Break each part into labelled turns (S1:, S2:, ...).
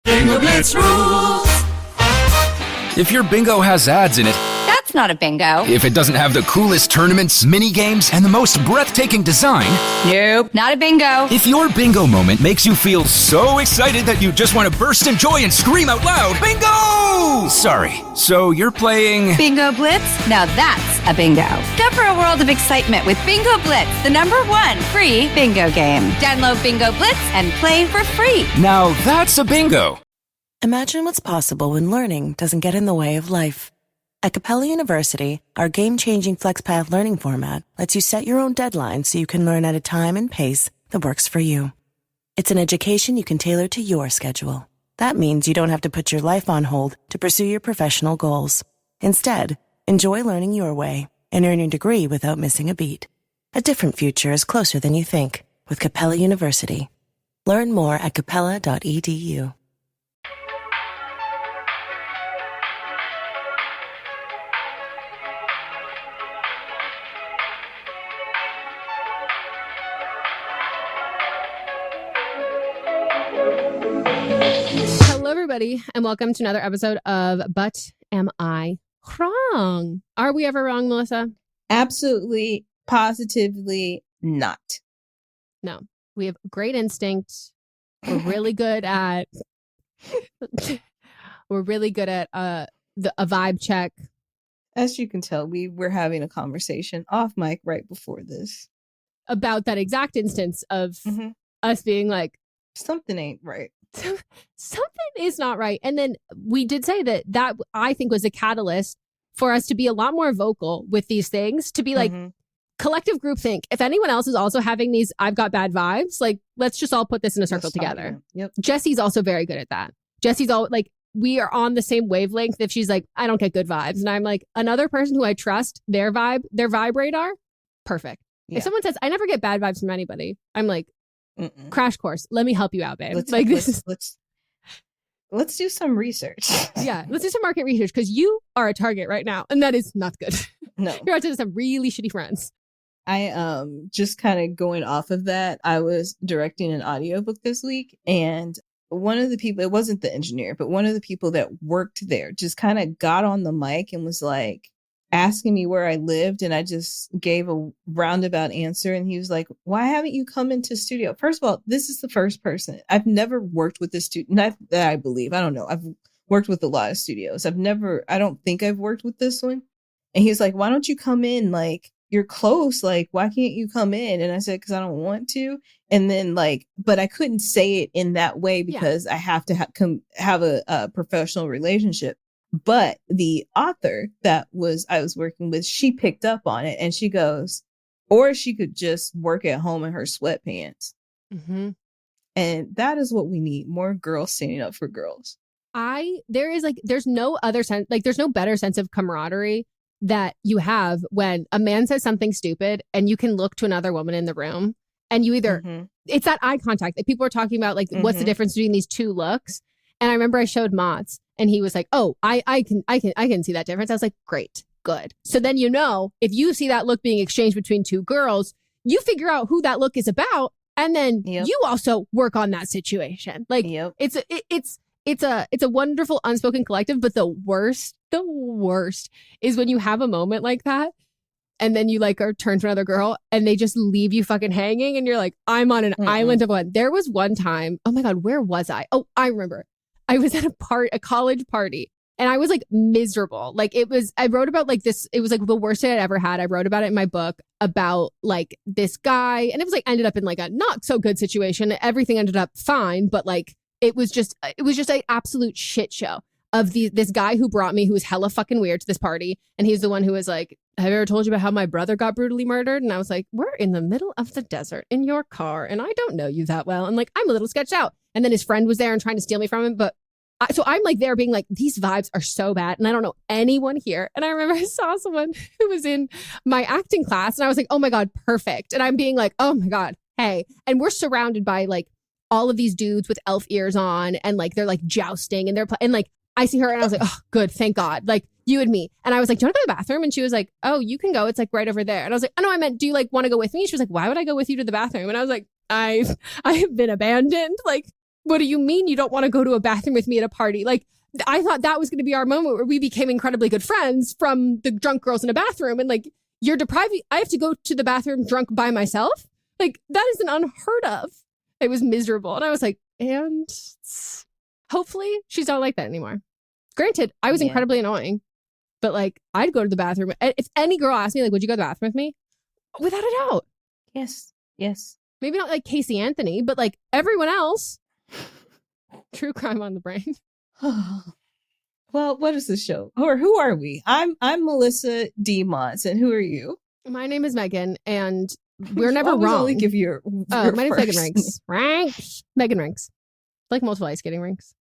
S1: Bingo Blitz rules.
S2: If your bingo has ads in it,
S3: That's not a bingo.
S2: if it doesn't have the coolest tournaments, mini games, and the most breathtaking design,
S3: Nope, not a bingo.
S2: if your bingo moment makes you feel so excited that you just want to burst in joy and scream out loud, bingo! Sorry, so you're playing...
S3: Bingo Blitz? Now that's a bingo. Go for a world of excitement with Bingo Blitz, the #1 free bingo game. Download Bingo Blitz and play for free.
S2: Now that's a bingo.
S4: Imagine what's possible when learning doesn't get in the way of life. At Capella University, our game-changing FlexPath learning format lets you set your own deadlines so you can learn at a time and pace that works for you. It's an education you can tailor to your schedule. That means you don't have to put your life on hold to pursue your professional goals. Instead, enjoy learning your way and earn your degree without missing a beat. A different future is closer than you think with Capella University. Learn more at capella.edu.
S5: Hello, everybody, and welcome to another episode of But Am I Wrong? Are we ever wrong, Melissa?
S6: Absolutely, positively not.
S5: No. We have great instinct. We're really good at a vibe check.
S6: As you can tell, we were having a conversation off mic right before this
S5: About that exact instance of us being like,
S6: something ain't right.
S5: something is not right. And then we did say that I think was a catalyst for us to be a lot more vocal with these things, to be like collective groupthink. If anyone else is also having these, I've got bad vibes, like, let's just all put this in a circle together.
S6: Yep.
S5: Jesse's also very good at that. Jesse's all like, we are on the same wavelength. If she's like, I don't get good vibes. And I'm like, another person who I trust, their vibe radar, perfect.
S6: Yeah.
S5: If someone says, I never get bad vibes from anybody, I'm like, crash course. Let me help you out, babe.
S6: Let's do some research.
S5: Yeah, let's do some market research because you are a target right now, and that is not good.
S6: No,
S5: you're out to some really shitty friends.
S6: I just kind of going off of that. I was directing an audiobook this week, and one of the people, it wasn't the engineer, but one of the people that worked there just kind of got on the mic and was like asking me where I lived, and I just gave a roundabout answer, and he was like, why haven't you come into studio? First of all, this is the first person. I've never worked with this studio, not that I believe, I don't know, I've worked with a lot of studios. I don't think I've worked with this one. And he's like, why don't you come in? Like, you're close, like, why can't you come in? And I said, because I don't want to. And then but I couldn't say it in that way because I have to have a professional relationship. But the author I was working with, she picked up on it and she goes, or she could just work at home in her sweatpants. And that is what we need. More girls standing up for girls.
S5: There's no other sense, like there's no better sense of camaraderie that you have when a man says something stupid and you can look to another woman in the room and you either, it's that eye contact. Like people are talking about like, what's the difference between these two looks? And I remember I showed Mott's and he was like, oh, I can see that difference. I was like, great, good. So then, if you see that look being exchanged between two girls, you figure out who that look is about. And then you also work on that situation. Like it's a wonderful unspoken collective. But the worst is when you have a moment like that. And then you like are turned to another girl and they just leave you fucking hanging. And you're like, I'm on an island of one. There was one time. Oh my God, where was I? Oh, I remember. I was at a college party and I was like miserable. Like I wrote about like this. It was like the worst day I'd ever had. I wrote about it in my book about like this guy and it was like ended up in like a not so good situation. Everything ended up fine. But like, it was just an absolute shit show of this guy who brought me, who was hella fucking weird to this party. And he's the one who was like, have I ever told you about how my brother got brutally murdered? And I was like, we're in the middle of the desert in your car and I don't know you that well. And like, I'm a little sketched out. And then his friend was there and trying to steal me from him. But so I'm like there being like, these vibes are so bad. And I don't know anyone here. And I remember I saw someone who was in my acting class and I was like, oh my God, perfect. And I'm being like, oh my God, hey. And we're surrounded by like all of these dudes with elf ears on and like, they're like jousting and and like, I see her and I was like, oh, good. Thank God. Like you and me. And I was like, do you want to go to the bathroom? And she was like, oh, you can go. It's like right over there. And I was like, oh no, I meant, do you like want to go with me? She was like, why would I go with you to the bathroom? And I was like, I have been abandoned. Like what do you mean you don't want to go to a bathroom with me at a party? Like, I thought that was going to be our moment where we became incredibly good friends from the drunk girls in a bathroom. And like, you're depriving, I have to go to the bathroom drunk by myself. Like, that is an unheard of. It was miserable. And I was like, and hopefully she's not like that anymore. Granted, I was incredibly annoying, but like, I'd go to the bathroom. If any girl asked me, like, would you go to the bathroom with me? Without a doubt.
S6: Yes. Yes.
S5: Maybe not like Casey Anthony, but like everyone else. True crime on the brain.
S6: Well, what is this show? Or who are we? I'm Melissa D. Mons, and who are you?
S5: My name is Meghan, and we're never
S6: wrong.
S5: wrong.
S6: Only give your
S5: my name's
S6: first.
S5: Meghan Rinks. Ranks. Meghan Rinks. Like multiple ice skating rinks.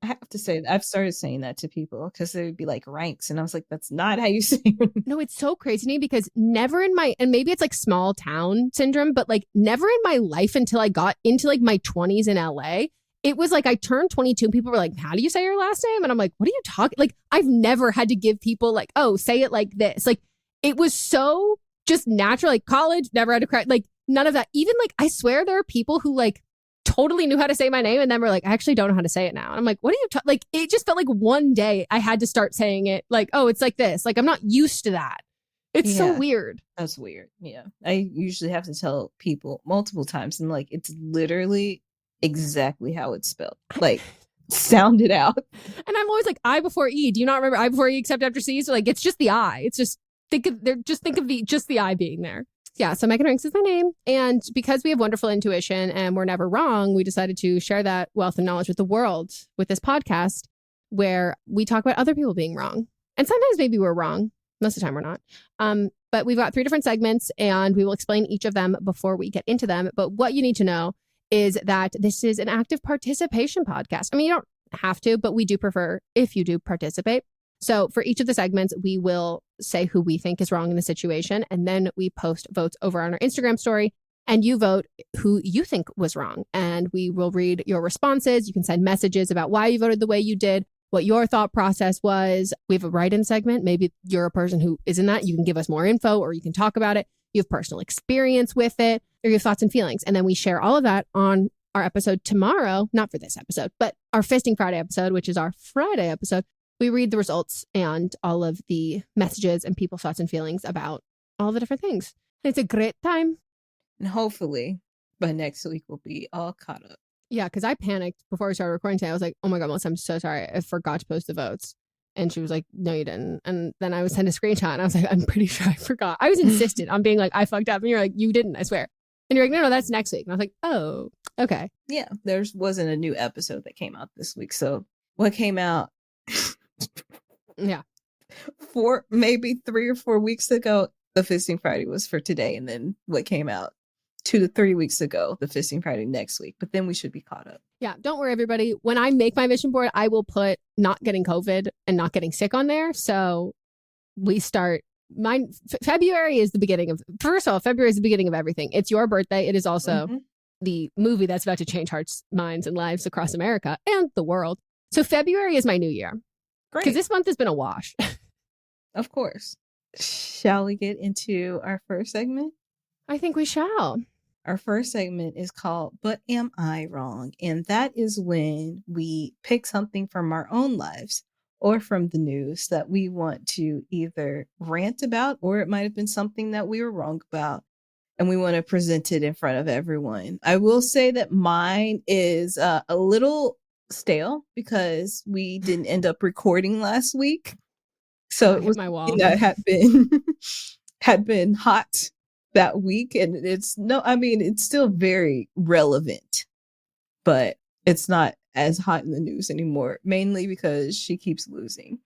S6: I have to say, I've started saying that to people because they would be like ranks, and I was like, that's not how you say it.
S5: No, it's so crazy to me because never in my, and maybe it's like small town syndrome, but like never in my life until I got into like my 20s in LA, it was like I turned 22 and people were like, how do you say your last name? And I'm like, what are you talking? Like, I've never had to give people like, oh, say it like this. Like, it was so just natural. Like college, never had to cry. Like none of that. Even like, I swear there are people who like totally knew how to say my name and then were like, I actually don't know how to say it now. And I'm like, what are you like? It just felt like one day I had to start saying it like, oh, it's like this. Like, I'm not used to that. It's so weird.
S6: That's weird. Yeah. I usually have to tell people multiple times. I'm like, it's literally exactly how it's spelled. Like, sound it out.
S5: And I'm always like, I before E. Do you not remember I before E except after C? So like, it's just the I. It's just think of the I being there. Yeah, so Meghan Rinks is my name. And because we have wonderful intuition and we're never wrong, we decided to share that wealth of knowledge with the world with this podcast where we talk about other people being wrong. And sometimes maybe we're wrong. Most of the time we're not. But we've got 3 different segments and we will explain each of them before we get into them. But what you need to know is that this is an active participation podcast. I mean, you don't have to, but we do prefer if you do participate. So for each of the segments, we will say who we think is wrong in the situation. And then we post votes over on our Instagram story and you vote who you think was wrong. And we will read your responses. You can send messages about why you voted the way you did, what your thought process was. We have a write-in segment. Maybe you're a person who is in that. You can give us more info or you can talk about it. You have personal experience with it or your thoughts and feelings. And then we share all of that on our episode tomorrow, not for this episode, but our Fisting Friday episode, which is our Friday episode. We read the results and all of the messages and people's thoughts and feelings about all the different things. It's a great time.
S6: And hopefully by next week, we'll be all caught up.
S5: Yeah, because I panicked before we started recording today. I was like, oh my God, Melissa, I'm so sorry. I forgot to post the votes. And she was like, no, you didn't. And then I was sent a screenshot and I was like, I'm pretty sure I forgot. I was insistent on being like, I fucked up. And you're like, you didn't, I swear. And you're like, no, that's next week. And I was like, oh, okay.
S6: Yeah, there wasn't a new episode that came out this week. So what came out?
S5: Yeah.
S6: Maybe 3 or 4 weeks ago, the Fisting Friday was for today. And then what came out 2 to 3 weeks ago, the Fisting Friday next week. But then we should be caught up.
S5: Yeah. Don't worry, everybody. When I make my vision board, I will put not getting COVID and not getting sick on there. So we start. February is the beginning of, first of all, February is the beginning of everything. It's your birthday. It is also the movie that's about to change hearts, minds, and lives across America and the world. So February is my new year.
S6: Great.
S5: Because this month has been a wash.
S6: Of course. Shall we get into our first segment?
S5: I think we shall.
S6: Our first segment is called But Am I Wrong? And that is when we pick something from our own lives or from the news that we want to either rant about, or it might have been something that we were wrong about. And we want to present it in front of everyone. I will say that mine is a little stale because we didn't end up recording last week. So it was
S5: my wall
S6: that had been hot that week. And it's still very relevant, but it's not as hot in the news anymore, mainly because she keeps losing.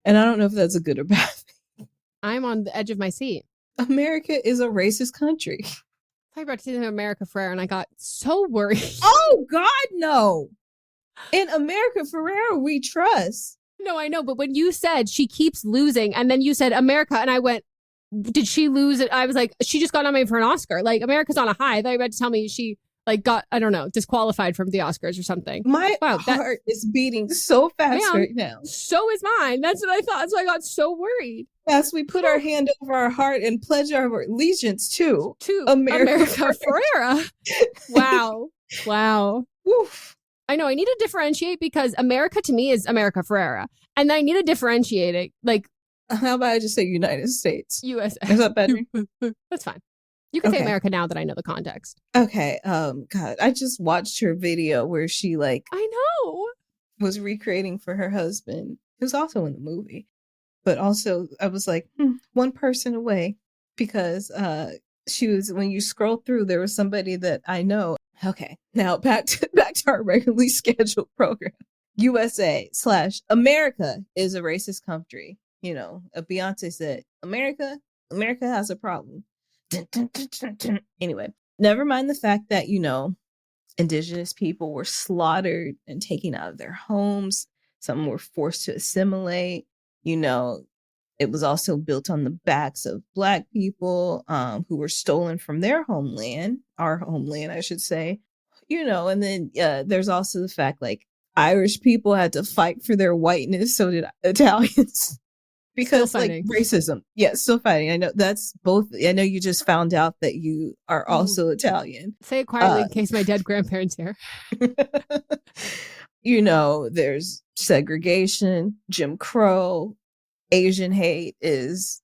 S6: And I don't know if that's a good or bad thing.
S5: I'm on the edge of my seat.
S6: America is a racist country.
S5: I about to see America Ferrera and I got so worried.
S6: Oh God, no. In America Ferrera, we trust.
S5: No, I know. But when you said she keeps losing and then you said America and I went, did she lose it? I was like, she just got nominated for an Oscar. Like America's on a high. They were about to tell me she like got, I don't know, disqualified from the Oscars or something.
S6: My heart is beating so fast right now.
S5: So is mine. That's what I thought. So I got so worried.
S6: Yes, we put our hand over our heart and pledge our allegiance to
S5: America Ferrera. Wow. Wow.
S6: Oof.
S5: I know I need to differentiate because America to me is America Ferrera. And I need to differentiate it. Like,
S6: how about I just say United States?
S5: USA.
S6: Is that better?
S5: That's fine. You can say
S6: Okay.
S5: America now that I know the context.
S6: Okay. God, I just watched her video where she like
S5: I know.
S6: was recreating for her husband, who's also in the movie. But also I was like, one person away, because she was, when you scroll through, there was somebody that I know. Okay. Now back to our regularly scheduled program. USA/America is a racist country. You know, Beyonce said, America has a problem. Dun, dun, dun, dun, dun. Anyway, never mind the fact that, you know, indigenous people were slaughtered and taken out of their homes. Some were forced to assimilate. You know, it was also built on the backs of Black people who were stolen from their homeland, our homeland, I should say. You know, and then there's also the fact like Irish people had to fight for their whiteness. So did Italians. Because like racism. Yeah, still fighting. I know that's both. I know you just found out that you are also Italian.
S5: Say it quietly in case my dead grandparents hear.
S6: You know, there's segregation, Jim Crow, Asian hate is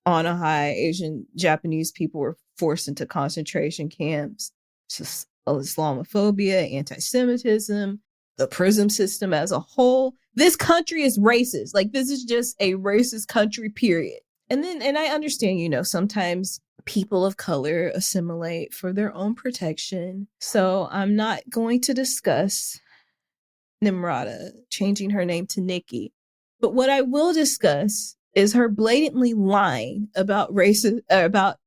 S6: on a high. Asian Japanese people were forced into concentration camps. Just Islamophobia, anti-Semitism, the prison system as a whole. This country is racist. Like, this is just a racist country, period. And I understand, you know, sometimes people of color assimilate for their own protection. So I'm not going to discuss Nimrata changing her name to Nikki. But what I will discuss is her blatantly lying about about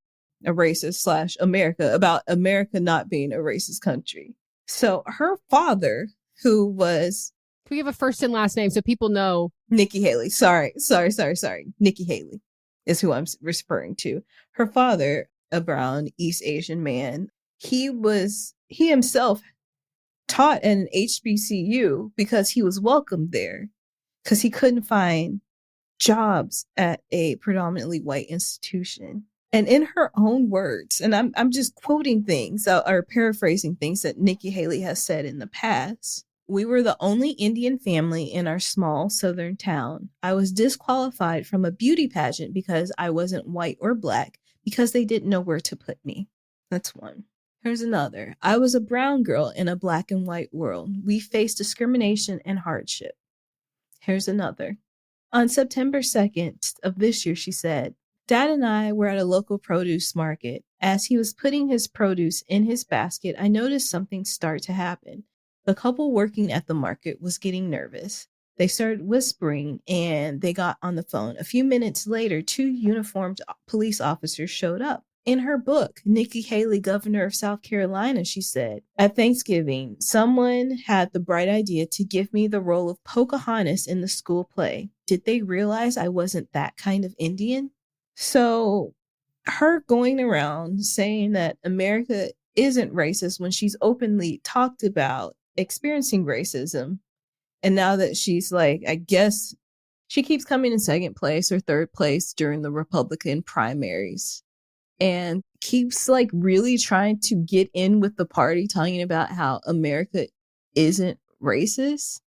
S6: a racist / America, about America not being a racist country. So her father, who was...
S5: Can we have a first and last name so people know?
S6: Nikki Haley. Sorry. Nikki Haley is who I'm referring to. Her father, a brown East Asian man, he himself taught at an HBCU because he was welcomed there because he couldn't find jobs at a predominantly white institution. And in her own words, and I'm just quoting things or paraphrasing things that Nikki Haley has said in the past. We were the only Indian family in our small southern town. I was disqualified from a beauty pageant because I wasn't white or Black because they didn't know where to put me. That's one. Here's another. I was a brown girl in a Black and white world. We faced discrimination and hardship. Here's another. On September 2nd of this year, she said, Dad and I were at a local produce market. As he was putting his produce in his basket, I noticed something start to happen. The couple working at the market was getting nervous. They started whispering and they got on the phone. A few minutes later, 2 uniformed police officers showed up. In her book, Nikki Haley, Governor of South Carolina, she said, at Thanksgiving, someone had the bright idea to give me the role of Pocahontas in the school play. Did they realize I wasn't that kind of Indian? So her going around saying that America isn't racist when she's openly talked about experiencing racism. And now that she's like, I guess she keeps coming in second place or third place during the Republican primaries and keeps like really trying to get in with the party, talking about how America isn't racist.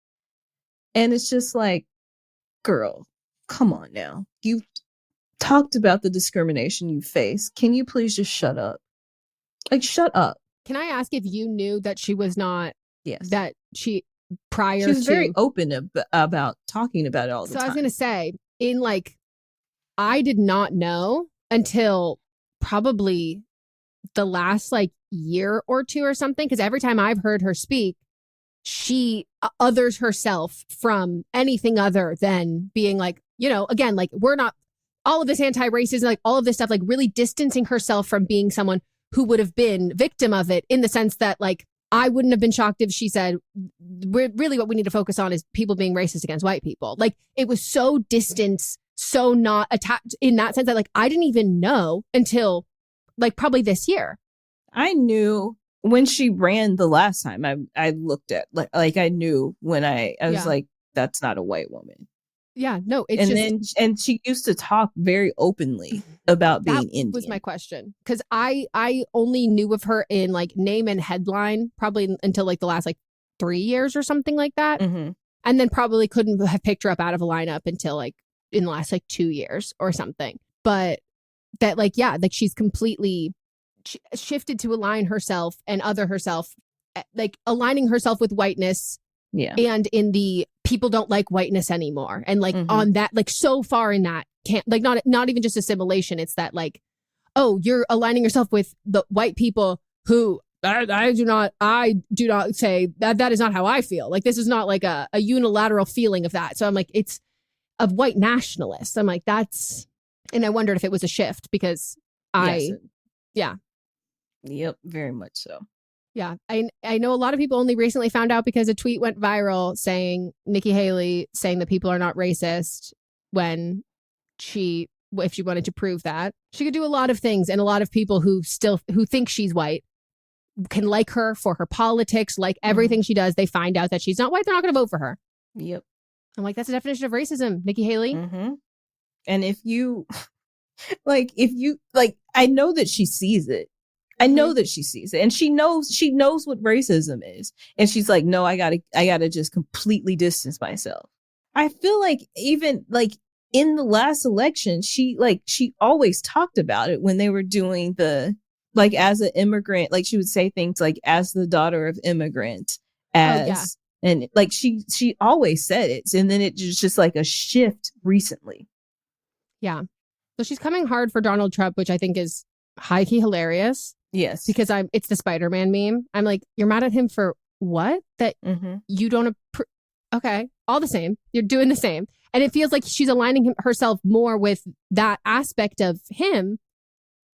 S6: And it's just like, girl, come on now. You've talked about the discrimination you face. Can you please just shut up? Like, shut up.
S5: Can I ask if you knew that she was not?
S6: Yes.
S5: That she
S6: was very open about talking about it all the time.
S5: So I was going to say, I did not know until probably the last year or two or something, because every time I've heard her speak, she others herself from anything other than being again, we're not all of this anti-racism, all of this stuff, really distancing herself from being someone who would have been victim of it, in the sense that I wouldn't have been shocked if she said, really what we need to focus on is people being racist against white people. It was so distant, so not attached in that sense that I didn't even know until probably this year.
S6: I knew when she ran the last time I looked at, I knew when I was like, that's not a white woman.
S5: Yeah, no, it's
S6: and she used to talk very openly about being Indian.
S5: That was my question, because I only knew of her in name and headline probably until the last 3 years or something like that.
S6: Mm-hmm.
S5: And then probably couldn't have picked her up out of a lineup until like in the last like 2 years or something. But that like, yeah, like she's completely shifted to align herself and other herself, like aligning herself with whiteness.
S6: Yeah.
S5: And in the people don't like whiteness anymore. And like on that, like so far in that can't like not even just assimilation. It's that like, oh, you're aligning yourself with the white people who I do not say that is not how I feel. Like this is not like a unilateral feeling of that. So I'm like, it's of white nationalists. I'm like, that's, and I wondered if it was a shift because
S6: Yep, very much so.
S5: Yeah, I know a lot of people only recently found out because a tweet went viral saying Nikki Haley saying that people are not racist when if she wanted to prove that. She could do a lot of things, and a lot of people who think she's white can like her for her politics, like everything she does. They find out that she's not white, they're not going to vote for her.
S6: Yep.
S5: I'm like, that's the definition of racism, Nikki Haley.
S6: Mm-hmm. And if you I know that she sees it. I know that she sees it, and she knows what racism is. And she's like, no, I gotta just completely distance myself. I feel like even like in the last election, she always talked about it when they were doing the, like, as an immigrant, like she would say things like, as the daughter of immigrant, and like she always said it. And then it was just like a shift recently. Yeah.
S5: So she's coming hard for Donald Trump, which I think is high-key hilarious.
S6: Yes.
S5: Because it's the Spider-Man meme. I'm like, you're mad at him for what? That you don't okay, all the same. You're doing the same. And it feels like she's aligning herself more with that aspect of him.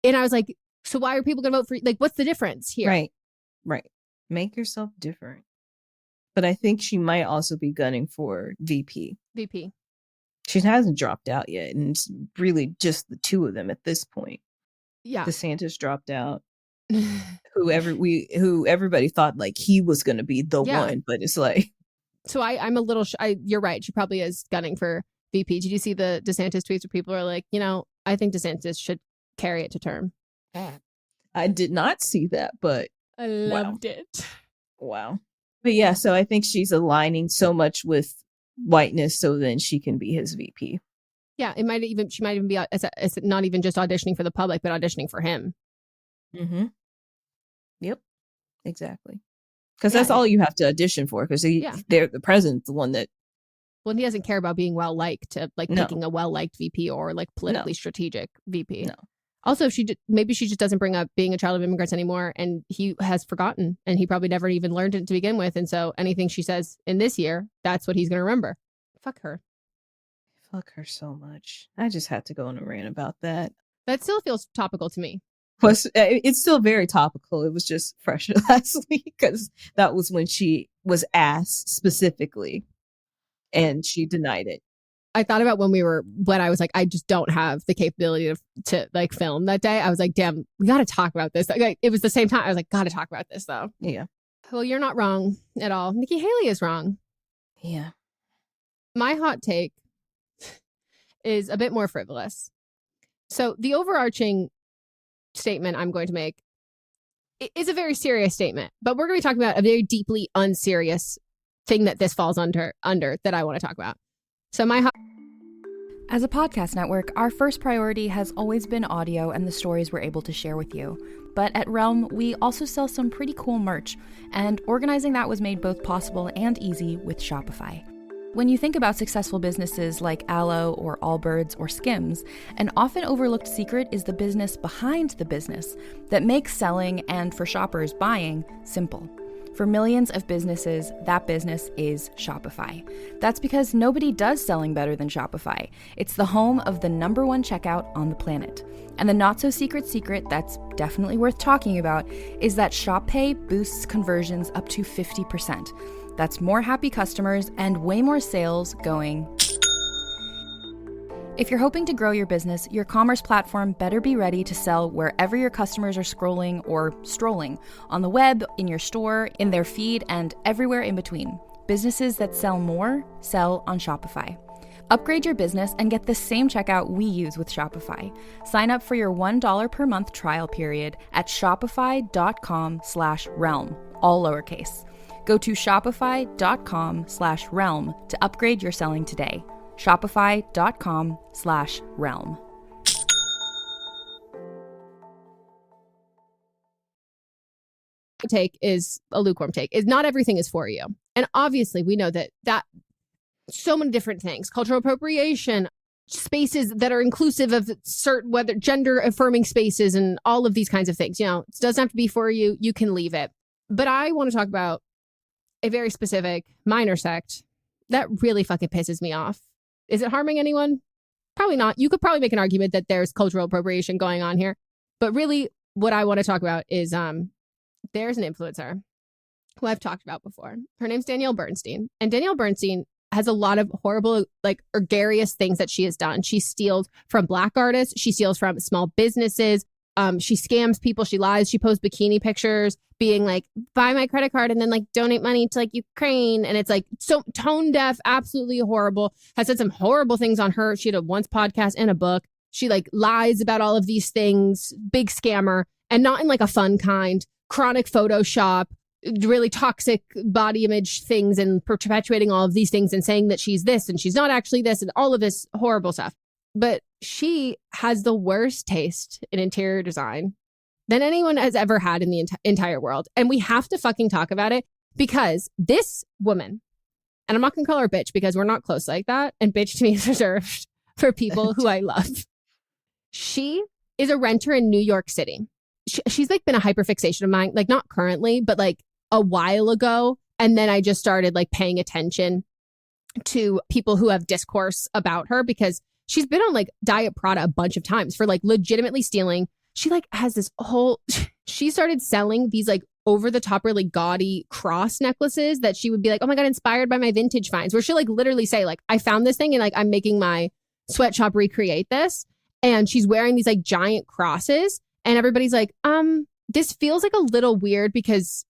S5: And I was like, so why are people going to vote for you? Like, what's the difference here?
S6: Right. Make yourself different. But I think she might also be gunning for VP. She hasn't dropped out yet. And it's really just the two of them at this point.
S5: Yeah.
S6: DeSantis dropped out. who everybody thought like he was going to be the one, but it's like.
S5: So I'm a little, you're right. She probably is gunning for VP. Did you see the DeSantis tweets where people are like, I think DeSantis should carry it to term?
S6: I did not see that, but
S5: I loved it.
S6: Wow. But yeah, so I think she's aligning so much with whiteness so then she can be his VP.
S5: Yeah, she might even be as not even just auditioning for the public, but auditioning for him.
S6: Mm-hmm. Yep, exactly. Because that's all you have to audition for. Because the president's the one that.
S5: Well, he doesn't care about being well liked, picking a well liked VP or like politically strategic VP.
S6: No.
S5: Also, maybe she just doesn't bring up being a child of immigrants anymore, and he has forgotten, and he probably never even learned it to begin with. And so anything she says in this year, that's what he's going to remember. Fuck her.
S6: Fuck her so much. I just had to go on a rant about that.
S5: That still feels topical to me.
S6: Plus, it's still very topical. It was just fresh last week because that was when she was asked specifically, and she denied it.
S5: I thought about when I was like, I just don't have the capability to like film that day. I was like, damn, we got to talk about this. Like, it was the same time. I was like, got to talk about this though.
S6: Yeah.
S5: Well, you're not wrong at all. Nikki Haley is wrong.
S6: Yeah.
S5: My hot take is a bit more frivolous. So the overarching statement I'm going to make is a very serious statement, but we're going to be talking about a very deeply unserious thing that this falls under that I want to talk about. So
S7: as a podcast network, our first priority has always been audio and the stories we're able to share with you. But at Realm, we also sell some pretty cool merch, and organizing that was made both possible and easy with Shopify. When you think about successful businesses like Aloe or Allbirds or Skims, an often overlooked secret is the business behind the business that makes selling and, for shoppers, buying simple. For millions of businesses, that business is Shopify. That's because nobody does selling better than Shopify. It's the home of the #1 checkout on the planet. And the not-so-secret secret that's definitely worth talking about is that Shop Pay boosts conversions up to 50%. That's more happy customers and way more sales going. If you're hoping to grow your business, your commerce platform better be ready to sell wherever your customers are scrolling or strolling, on the web, in your store, in their feed, and everywhere in between. Businesses that sell more sell on Shopify. Upgrade your business and get the same checkout we use with Shopify. Sign up for your $1 per month trial period at shopify.com/realm, all lowercase. Go to shopify.com/realm to upgrade your selling today. Shopify.com/realm.
S5: Take is a lukewarm take. Is not everything is for you. And obviously we know that so many different things, cultural appropriation, spaces that are inclusive of certain, whether gender affirming spaces and all of these kinds of things, it doesn't have to be for you. You can leave it. But I want to talk about a very specific minor sect that really fucking pisses me off. Is it harming anyone? Probably not. You could probably make an argument that there's cultural appropriation going on here. But really what I want to talk about is, there's an influencer who I've talked about before. Her name's Danielle Bernstein. And Danielle Bernstein has a lot of horrible, egregious things that she has done. She steals from Black artists. She steals from small businesses. She scams people. She lies. She posts bikini pictures being like, buy my credit card and then donate money to Ukraine. And it's so tone deaf, absolutely horrible. Has said some horrible things on her. She had a once podcast and a book. She lies about all of these things. Big scammer, and not in a fun kind. Chronic Photoshop, really toxic body image things, and perpetuating all of these things and saying that she's this and she's not actually this and all of this horrible stuff. But she has the worst taste in interior design than anyone has ever had in the entire world. And we have to fucking talk about it, because this woman, and I'm not going to call her bitch because we're not close like that. And bitch to me is reserved for people who I love. She is a renter in New York City. She's been a hyperfixation of mine, not currently, but a while ago. And then I just started paying attention to people who have discourse about her, because she's been on Diet Prada a bunch of times for legitimately stealing. She has this whole, she started selling these over the top, really gaudy cross necklaces that she would be oh my God, inspired by my vintage finds, where she'll literally say I found this thing and I'm making my sweatshop recreate this. And she's wearing these giant crosses. And everybody's this feels a little weird, because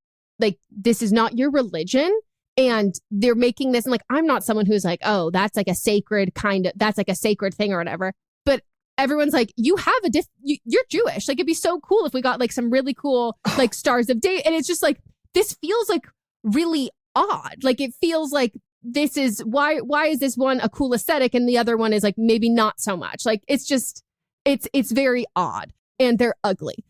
S5: this is not your religion. And they're making this, and I'm not someone who's oh, that's a sacred that's a sacred thing or whatever. But everyone's you have you're Jewish. It'd be so cool if we got some really cool stars of day. And it's just this feels really odd. It feels this is why is this one a cool aesthetic and the other one is maybe not so much. It's just, it's very odd. And they're ugly.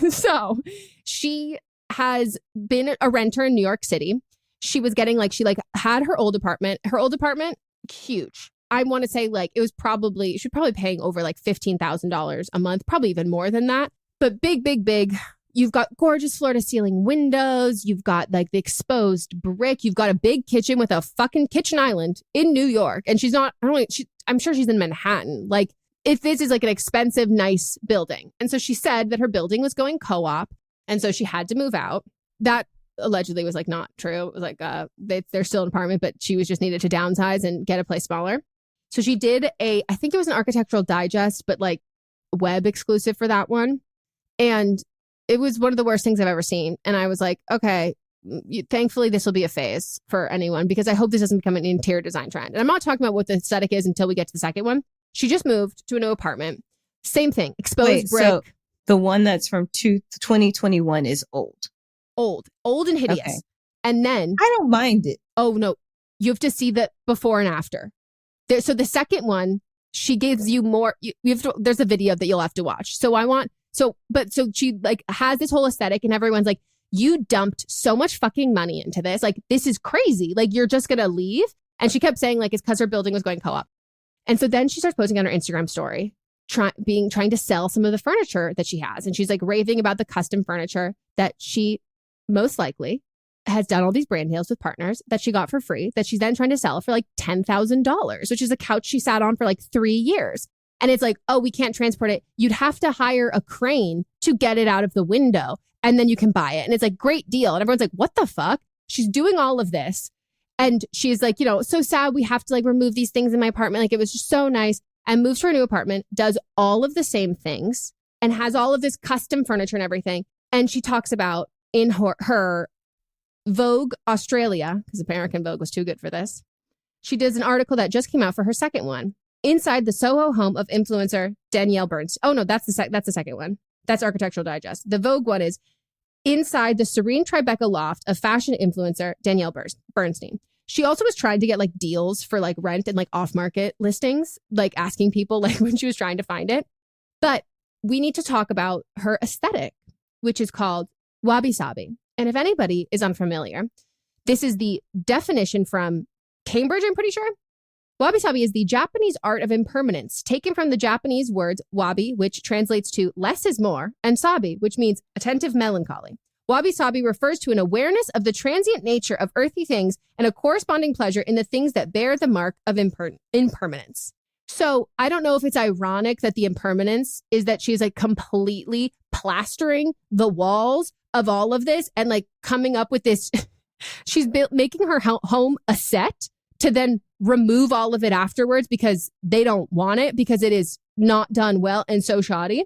S5: So she has been a renter in New York City. She was getting she had her old apartment. Her old apartment, huge. I want to say she was probably paying over $15,000 a month, probably even more than that. But big, big, big. You've got gorgeous floor to ceiling windows. You've got the exposed brick. You've got a big kitchen with a fucking kitchen island in New York. And she's not, I'm sure she's in Manhattan. If this is an expensive, nice building. And so she said that her building was going co-op. And so she had to move out. That allegedly was not true. It was they're still an apartment, but she was just needed to downsize and get a place smaller. So she did I think it was an Architectural Digest, but web exclusive for that one. And it was one of the worst things I've ever seen. And I was okay, thankfully this will be a phase for anyone, because I hope this doesn't become an interior design trend. And I'm not talking about what the aesthetic is until we get to the second one. She just moved to a new apartment. Same thing. Exposed brick.
S6: So the one that's from 2021 is old. Old and hideous. Okay.
S5: And then
S6: I don't mind it.
S5: Oh no, you have to see the before and after. So the second one, she gives you more. You have to, there's a video that you'll have to watch. So she has this whole aesthetic, and everyone's you dumped so much fucking money into this. This is crazy. You're just gonna leave. And she kept saying it's because her building was going co-op. And so then she starts posting on her Instagram story, trying to sell some of the furniture that she has. And she's raving about the custom furniture that she most likely has done all these brand deals with partners that she got for free, that she's then trying to sell for $10,000, which is a couch she sat on for 3 years. And it's oh, we can't transport it. You'd have to hire a crane to get it out of the window, and then you can buy it. And it's great deal. And everyone's what the fuck? She's doing all of this. And she's so sad we have to remove these things in my apartment. It was just so nice. And moves to her new apartment, does all of the same things, and has all of this custom furniture and everything. And she talks about in her Vogue Australia, because American Vogue was too good for this. She does an article that just came out for her second one, inside the Soho home of influencer Danielle Bernstein. Oh no, that's the second one. That's Architectural Digest. The Vogue one is inside the serene Tribeca loft of fashion influencer Danielle Bernstein. She also was trying to get like deals for like rent and like off-market listings, like asking people like when she was trying to find it. But we need to talk about her aesthetic, which is called wabi-sabi. And if anybody is unfamiliar, this is the definition from Cambridge, I'm pretty sure. Wabi-sabi is the Japanese art of impermanence, taken from the Japanese words wabi, which translates to less is more, and sabi, which means attentive melancholy. Wabi-sabi refers to an awareness of the transient nature of earthly things and a corresponding pleasure in the things that bear the mark of impermanence. So I don't know if it's ironic that the impermanence is that she's like completely plastering the walls of all of this and like coming up with this. She's making her home a set to then remove all of it afterwards because they don't want it, because it is not done well and so shoddy.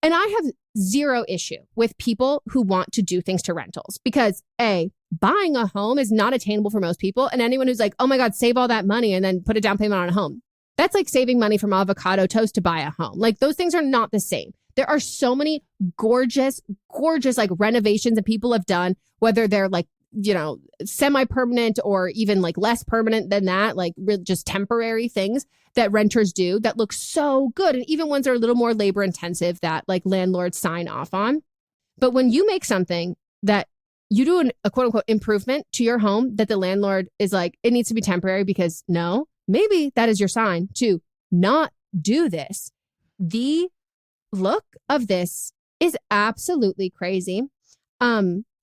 S5: And I have zero issue with people who want to do things to rentals because A, buying a home is not attainable for most people. And anyone who's like, oh my God, save all that money and then put a down payment on a home. That's like saving money from avocado toast to buy a home. Like those things are not the same. There are so many gorgeous like renovations that people have done, whether they're like, you know, semi-permanent or even like less permanent than that, like just temporary things that renters do that look so good. And even ones that are a little more labor intensive that like landlords sign off on. But when you make something that you do a quote unquote improvement to your home that the landlord is like, it needs to be temporary because no, maybe that is your sign to not do this. The look of this is absolutely crazy.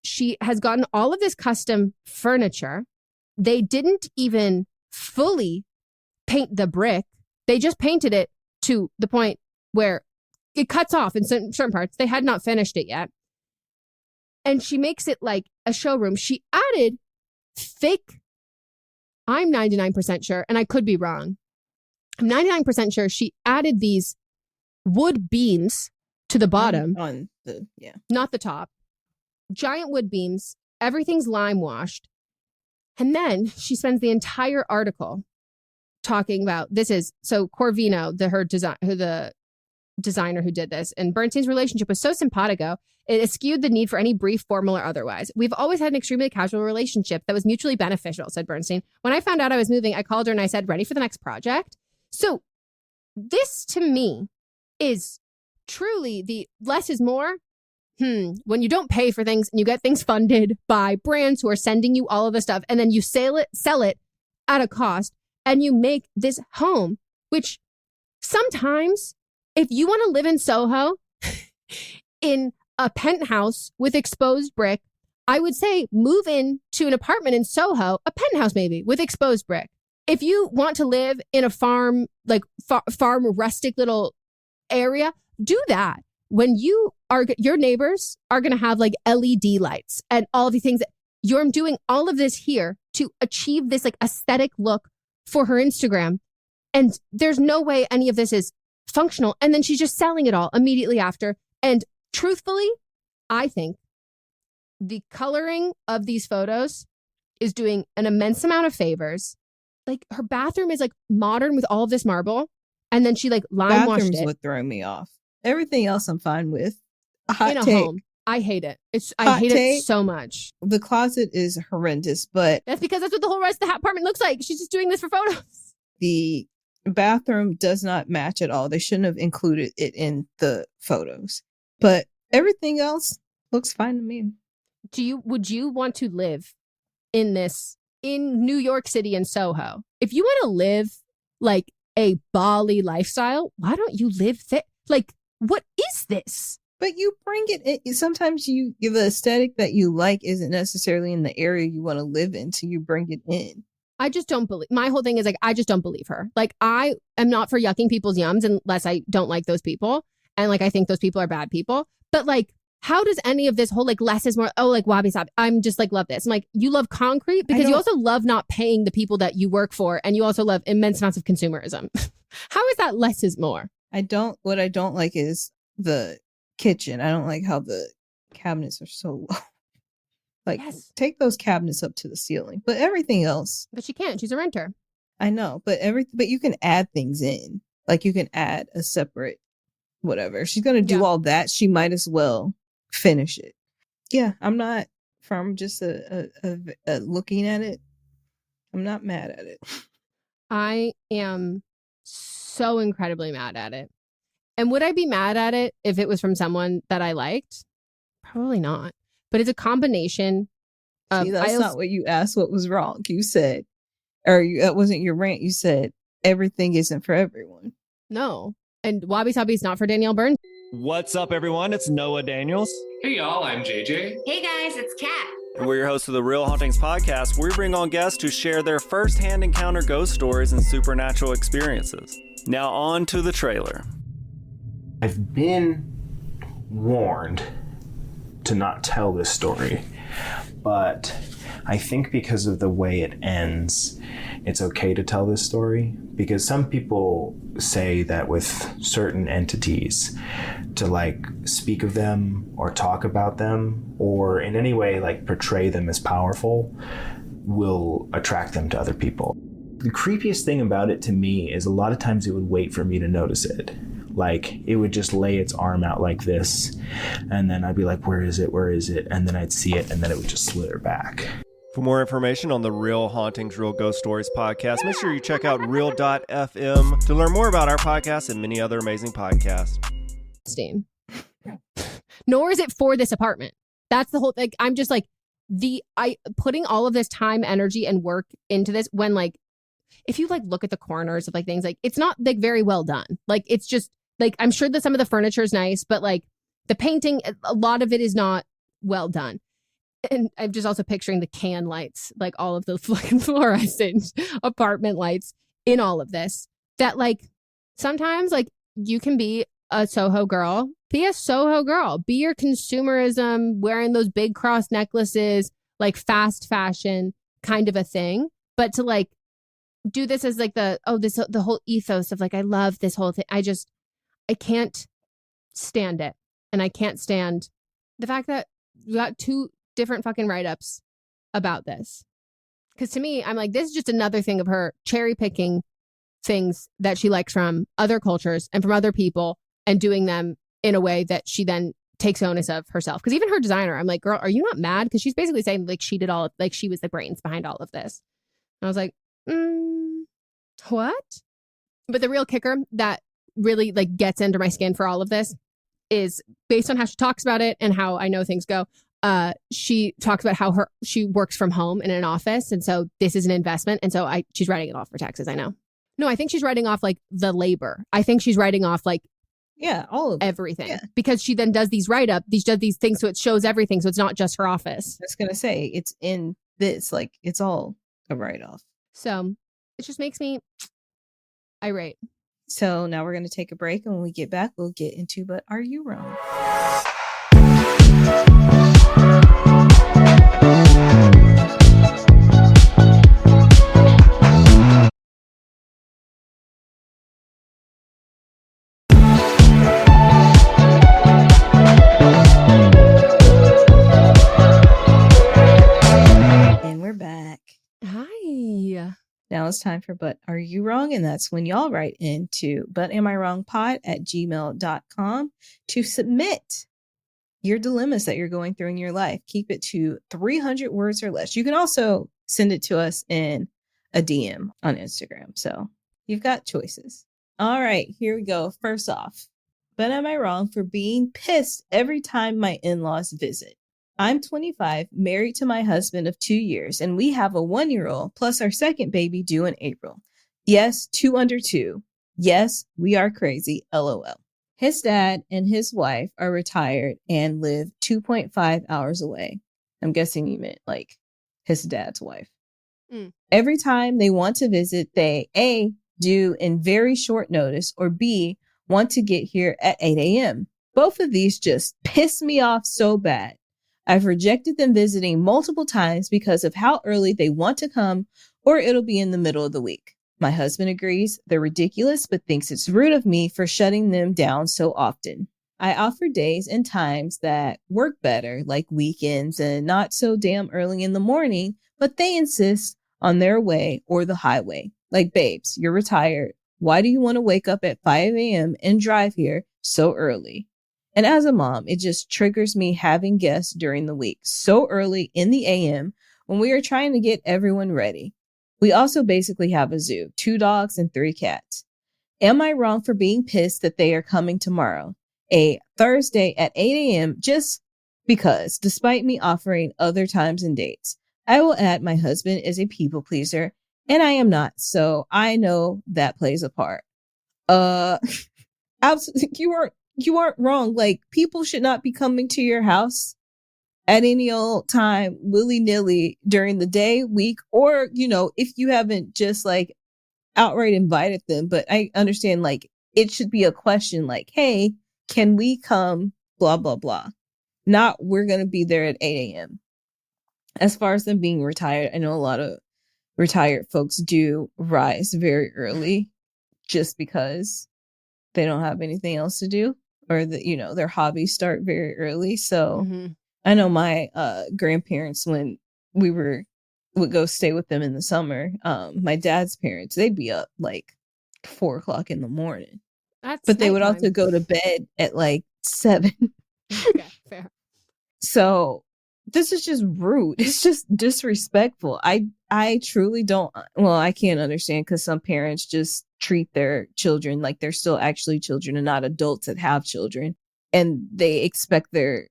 S5: She has gotten all of this custom furniture. They didn't even fully paint the brick. They just painted it to the point where it cuts off in certain parts. They had not finished it yet. And she makes it like a showroom. She added fake, I'm 99% sure, and I could be wrong. I'm 99% sure she added these wood beams to the bottom. Not the top. Giant wood beams, everything's lime washed. And then she spends the entire article talking about Corvino, the designer who did this, and Bernstein's relationship was so simpatico, it eschewed the need for any brief, formal or otherwise. We've always had an extremely casual relationship that was mutually beneficial, said Bernstein. When I found out I was moving, I called her and I said, ready for the next project? So this to me is truly the less is more. When you don't pay for things and you get things funded by brands who are sending you all of the stuff and then you sell it at a cost and you make this home, which sometimes if you want to live in Soho in a penthouse with exposed brick, I would say move in to an apartment in Soho, a penthouse maybe with exposed brick. If you want to live in a farm, like farm rustic little area, do that. When your neighbors are going to have like LED lights and all of the things that you're doing all of this here to achieve this like aesthetic look for her Instagram. And there's no way any of this is functional. And then she's just selling it all immediately after. And truthfully, I think the coloring of these photos is doing an immense amount of favors. Like her bathroom is like modern with all of this marble. And then she like lime washed it.
S6: Bathrooms would throw me off. Everything else I'm fine with.
S5: In a home. I hate it. I hate it so much.
S6: The closet is horrendous, but
S5: that's because that's what the whole rest of the apartment looks like. She's just doing this for photos.
S6: The bathroom does not match at all. They shouldn't have included it in the photos. But everything else looks fine to me.
S5: Would you want to live in New York City in Soho? If you want to live like a Bali lifestyle, why don't you live there? Like, what is this?
S6: But you bring it in. Sometimes the aesthetic that you like isn't necessarily in the area you want to live in, so you bring it in.
S5: I just don't believe. My whole thing is like, I just don't believe her. Like, I am not for yucking people's yums unless I don't like those people. And like, I think those people are bad people. But like, how does any of this whole like less is more, like wabi-sabi, I'm just like, love this. I'm like, you love concrete because you also love not paying the people that you work for. And you also love immense amounts of consumerism. How is that less is more? What
S6: I don't like is the kitchen. I don't like how the cabinets are so low. Like, take those cabinets up to the ceiling. But everything else.
S5: But she can't. She's a renter.
S6: I know. But you can add things in. Like, you can add a separate whatever. She's going to do all that. She might as well finish it. Yeah, I'm not, from just a looking at it, I'm not mad at it.
S5: I am so incredibly mad at it. And would I be mad at it if it was from someone that I liked? Probably not. But it's a combination of.
S6: See, that's not what you asked. What was wrong? You said, or that wasn't your rant. You said everything isn't for everyone.
S5: No. And Wabi Sabi is not for Danielle Byrne.
S8: What's up, everyone? It's Noah Daniels.
S9: Hey, y'all, I'm JJ.
S1: Hey, guys, it's Kat.
S8: And we're your hosts of the Real Hauntings podcast, where we bring on guests who share their first-hand encounter ghost stories and supernatural experiences. Now on to the trailer.
S10: I've been warned to not tell this story, but I think because of the way it ends, it's okay to tell this story, because some people say that with certain entities, to like speak of them or talk about them or in any way like portray them as powerful will attract them to other people. The creepiest thing about it to me is a lot of times it would wait for me to notice it. Like it would just lay its arm out like this, and then I'd be like, where is it? Where is it? And then I'd see it, and then it would just slither back.
S8: For more information on the Real Hauntings, Real Ghost Stories podcast, make sure you check out real.fm to learn more about our podcast and many other amazing podcasts.
S5: Nor is it for this apartment. That's the whole thing. I'm just like, putting all of this time, energy, and work into this when like, if you like look at the corners of like things, like it's not like very well done. Like it's just like, I'm sure that some of the furniture is nice, but like the painting, a lot of it is not well done. And I'm just also picturing the can lights, like all of the fucking fluorescent apartment lights in all of this. That like sometimes like you can be a Soho girl, be a Soho girl, be your consumerism, wearing those big cross necklaces, like fast fashion kind of a thing. But to like do this as like the whole ethos of like, I love this whole thing. I can't stand it. And I can't stand the fact that you got two different fucking write-ups about this. Because to me, I'm like, this is just another thing of her cherry picking things that she likes from other cultures and from other people and doing them in a way that she then takes onus of herself. Because even her designer, I'm like, girl, are you not mad? Because she's basically saying like she did all of, like she was the brains behind all of this. And I was like, what? But the real kicker that really like gets under my skin for all of this is based on how she talks about it and how I know things go. She talks about how she works from home in an office. And so this is an investment. And so she's writing it off for taxes. I know. No, I think she's writing off like the labor. I think she's writing off like,
S6: yeah, all of
S5: everything.
S6: Yeah.
S5: Because she then does these does these things. So it shows everything. So it's not just her office.
S6: I was going to say it's in this, like it's all a write-off.
S5: So it just makes me irate.
S6: So now we're going to take a break. And when we get back, we'll get into, but are you wrong? And we're back.
S5: Hi.
S6: Now it's time for But Are You Wrong? And that's when y'all write into butamiwrongpod@gmail.com to submit your dilemmas that you're going through in your life. Keep it to 300 words or less. You can also send it to us in a DM on Instagram. So you've got choices. All right, here we go. First off, but am I wrong for being pissed every time my in-laws visit? I'm 25, married to my husband of 2 years, and we have a 1-year-old plus our second baby due in April. Yes, 2 under 2. Yes, we are crazy, LOL. His dad and his wife are retired and live 2.5 hours away. I'm guessing you meant like his dad's wife. Every time they want to visit, they A, do in very short notice, or B, want to get here at 8 a.m. Both of these just piss me off so bad. I've rejected them visiting multiple times because of how early they want to come, or it'll be in the middle of the week. My husband agrees they're ridiculous, but thinks it's rude of me for shutting them down so often. I offer days and times that work better, like weekends and not so damn early in the morning, but they insist on their way or the highway. Like, babes, you're retired. Why do you want to wake up at 5 a.m. and drive here so early? And as a mom, it just triggers me having guests during the week so early in the AM when we are trying to get everyone ready. We also basically have a zoo, 2 dogs and 3 cats. Am I wrong for being pissed that they are coming tomorrow, a Thursday at 8 a.m. just because, despite me offering other times and dates? I will add my husband is a people pleaser and I am not, so I know that plays a part. Absolutely, you aren't wrong. Like, people should not be coming to your house at any old time, willy-nilly during the day, week, or, if you haven't just like outright invited them. But I understand, like, it should be a question like, hey, can we come? Blah, blah, blah. Not we're going to be there at 8 a.m. As far as them being retired, I know a lot of retired folks do rise very early just because they don't have anything else to do, or their hobbies start very early. So I know my grandparents, when we would go stay with them in the summer, my dad's parents, they'd be up like 4 o'clock in the morning. But they would also go to bed at like 7.
S5: Okay, fair.
S6: So this is just rude. It's just disrespectful. I truly don't. Well, I can't understand, because some parents just treat their children like they're still actually children and not adults that have children. And they expect their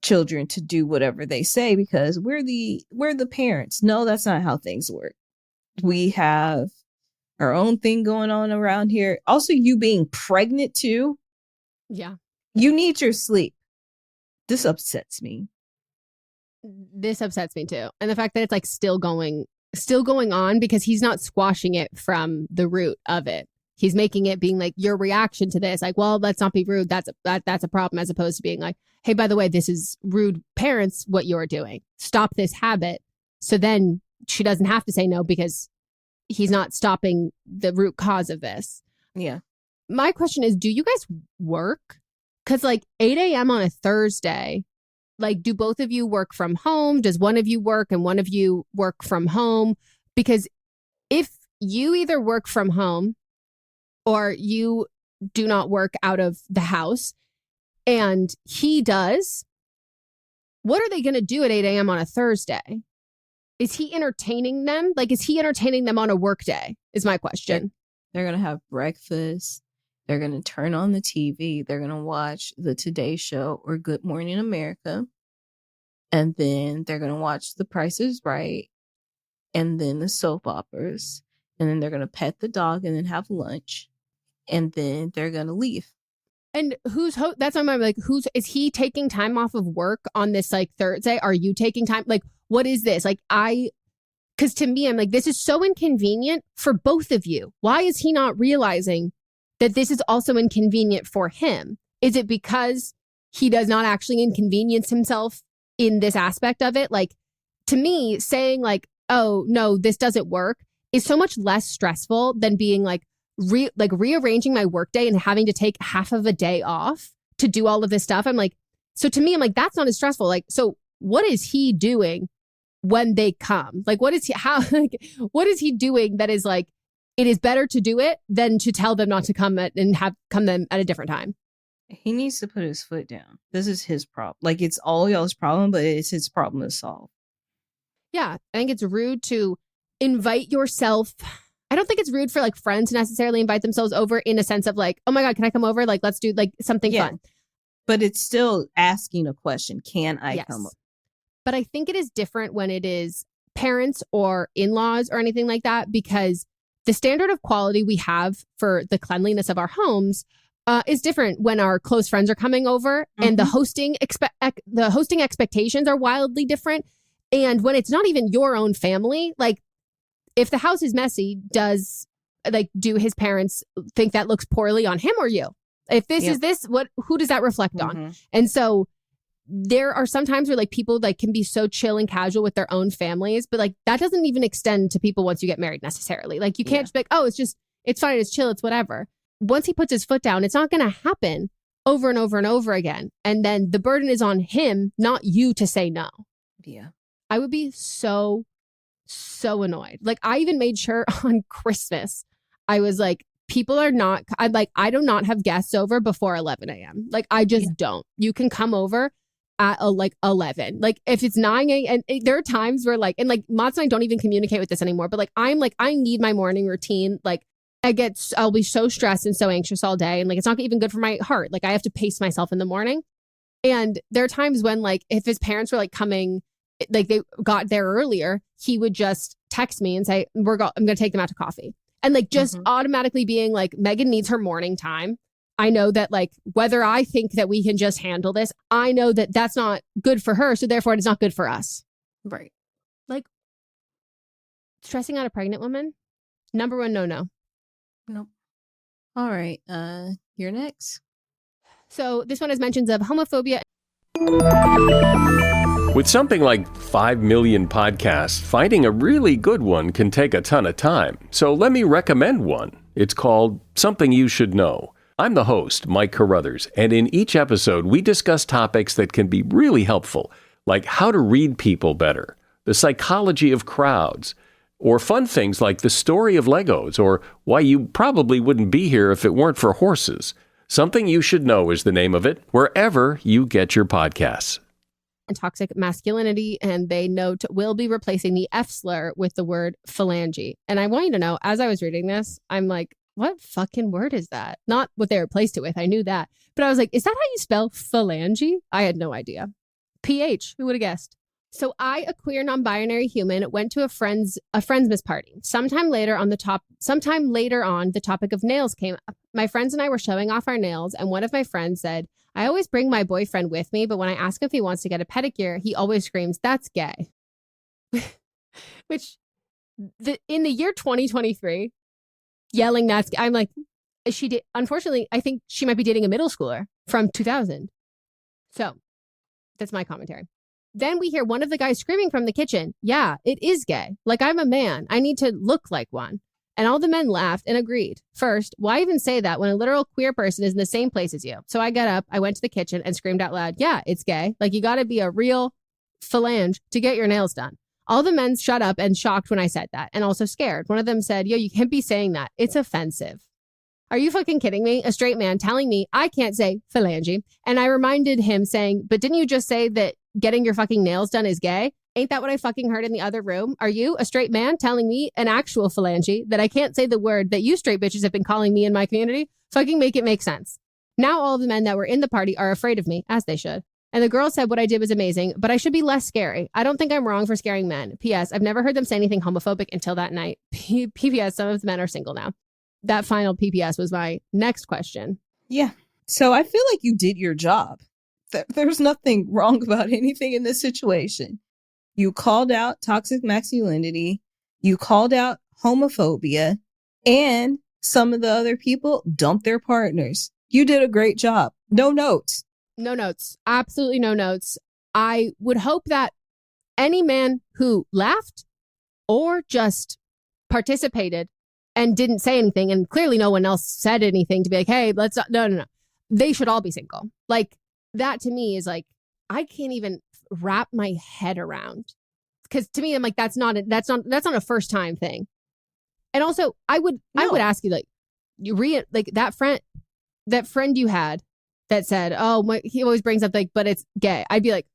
S6: children to do whatever they say because we're the parents. No, that's not how things work. We have our own thing going on around here. Also, you being pregnant too.
S5: Yeah.
S6: You need your sleep. This upsets me.
S5: This upsets me too. And the fact that it's like still going on, because he's not squashing it from the root of it. He's making it being like your reaction to this, like, well, let's not be rude. That's a problem, as opposed to being like, hey, by the way, this is rude parents, what you're doing. Stop this habit. So then she doesn't have to say no, because he's not stopping the root cause of this.
S6: Yeah.
S5: My question is, do you guys work? Because like 8 a.m. on a Thursday, like, do both of you work from home? Does one of you work and one of you work from home? Because if you either work from home or you do not work out of the house and he does, what are they going to do at 8 a.m. on a Thursday? Is he entertaining them? Like, is he entertaining them on a work day is my question.
S6: They're going to have breakfast. They're going to turn on the TV. They're going to watch the Today Show or Good Morning America. And then they're going to watch The Price is Right. And then the soap operas. And then they're going to pet the dog and then have lunch. And then they're going to leave.
S5: And that's what I'm like, is he taking time off of work on this like Thursday? Are you taking time? Like, what is this? Like, because to me, I'm like, this is so inconvenient for both of you. Why is he not realizing that this is also inconvenient for him? Is it because he does not actually inconvenience himself in this aspect of it? Like, to me, saying like, oh, no, this doesn't work is so much less stressful than being like rearranging my workday and having to take half of a day off to do all of this stuff. I'm like, so to me, I'm like, that's not as stressful. Like, so what is he doing when they come? Like, what is he doing that is like, it is better to do it than to tell them not to come come them at a different time?
S6: He needs to put his foot down. This is his problem. Like, it's all y'all's problem, but it's his problem to solve.
S5: Yeah, I think it's rude to invite yourself. I don't think it's rude for like friends to necessarily invite themselves over in a sense of like, oh my God, can I come over? Like, let's do like something fun.
S6: But it's still asking a question. Can I come over?
S5: But I think it is different when it is parents or in-laws or anything like that, because the standard of quality we have for the cleanliness of our homes is different when our close friends are coming over, and the hosting expectations are wildly different. And when it's not even your own family, like if the house is messy, do his parents think that looks poorly on him or you? If this is this, who does that reflect on? And so there are some times where like people like can be so chill and casual with their own families, but like that doesn't even extend to people once you get married necessarily. Like you can't just be like, oh, it's fine, it's chill, it's whatever. Once he puts his foot down, it's not going to happen over and over and over again. And then the burden is on him, not you, to say no.
S6: Yeah.
S5: I would be so annoyed. Like I even made sure on Christmas, I was like, people are not, I do not have guests over before 11 a.m. Like, I just don't. You can come over at 11. Like, if it's 9 a.m. and there are times where like, and like Mods and I don't even communicate with this anymore, but like, I need my morning routine. Like, I'll be so stressed and so anxious all day. And like, it's not even good for my heart. Like, I have to pace myself in the morning. And there are times when like, if his parents were like coming, like they got there earlier, he would just text me and say, I'm going to take them out to coffee. And like, just automatically being like, Meghan needs her morning time. I know that like, whether I think that we can just handle this, I know that that's not good for her. So therefore it's not good for us.
S6: Right.
S5: Like, stressing out a pregnant woman, number one, no.
S6: Nope. All right. You're next.
S5: So this one has mentions of homophobia.
S9: With something like 5 million podcasts, finding a really good one can take a ton of time. So let me recommend one. It's called Something You Should Know. I'm the host, Mike Carruthers, and in each episode, we discuss topics that can be really helpful, like how to read people better, the psychology of crowds, or fun things like the story of Legos, or why you probably wouldn't be here if it weren't for horses. Something You Should Know is the name of it, wherever you get your podcasts.
S5: And toxic masculinity, and they note will be replacing the F slur with the word phalange. And I want you to know, as I was reading this, I'm like, what fucking word is that? Not what they replaced it with. I knew that. But I was like, is that how you spell phalange? I had no idea. PH, who would have guessed? So I, a queer non-binary human, went to a friend's miss party. Sometime later on, the topic of nails came up. My friends and I were showing off our nails, and one of my friends said, I always bring my boyfriend with me, but when I ask him if he wants to get a pedicure, he always screams, that's gay. Which, in the year 2023, yelling that's gay, I'm like, she did. Unfortunately, I think she might be dating a middle schooler from 2000. So that's my commentary. Then we hear one of the guys screaming from the kitchen, yeah, it is gay. Like, I'm a man. I need to look like one. And all the men laughed and agreed. First, why even say that when a literal queer person is in the same place as you? So I got up, I went to the kitchen and screamed out loud, yeah, it's gay. Like, you got to be a real phalange to get your nails done. All the men shut up and shocked when I said that, and also scared. One of them said, yo, you can't be saying that. It's offensive. Are you fucking kidding me? A straight man telling me I can't say phalange. And I reminded him saying, but didn't you just say that getting your fucking nails done is gay? Ain't that what I fucking heard in the other room? Are you, a straight man, telling me, an actual phalange, that I can't say the word that you straight bitches have been calling me in my community? Fucking make it make sense. Now all of the men that were in the party are afraid of me, as they should. And the girl said what I did was amazing, but I should be less scary. I don't think I'm wrong for scaring men. P.S. I've never heard them say anything homophobic until that night. P.P.S. Some of the men are single now. That final P.P.S. was my next question.
S6: Yeah. So I feel like you did your job. There's nothing wrong about anything in this situation. You called out toxic masculinity. You called out homophobia. And some of the other people dumped their partners. You did a great job. No notes.
S5: No notes. Absolutely no notes. I would hope that any man who laughed or just participated and didn't say anything, and clearly no one else said anything to be like, hey, let's not, no. They should all be single. Like, that to me is like, I can't even wrap my head around, because to me, I'm like, that's not a first time thing. And also I would ask you, like, that friend you had that said, oh, he always brings up like, but it's gay. I'd be like,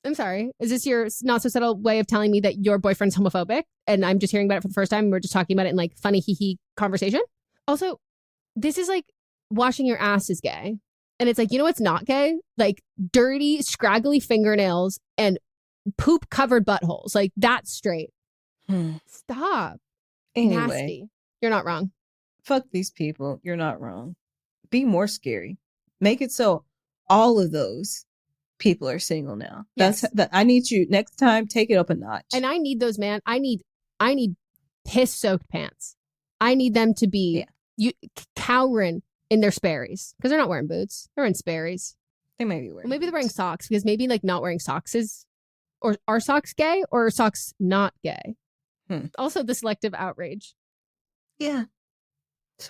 S5: I'm sorry, is this your not so subtle way of telling me that your boyfriend's homophobic and I'm just hearing about it for the first time and we're just talking about it in like funny hee conversation? Also, this is like washing your ass is gay. And it's like, you know what's not gay? Like dirty, scraggly fingernails and poop covered buttholes. Like, that's straight. Stop.
S6: Anyway.
S5: Nasty. You're not wrong.
S6: Fuck these people. You're not wrong. Be more scary. Make it so all of those people are single now.
S5: Yes.
S6: I need you next time. Take it up a notch.
S5: And I need those, man. I need piss soaked pants. I need them to be cowering in their Sperry's, because they're not wearing boots. They're in Sperry's.
S6: They may be wearing.
S5: Well, maybe they're wearing socks, because maybe like not wearing socks is, or are socks gay or are socks not gay? Also, the selective outrage.
S6: Yeah.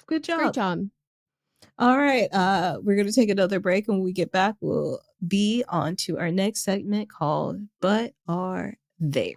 S6: Good job.
S5: Great job.
S6: All right. We're going to take another break. And when we get back, we'll be on to our next segment called But Are They?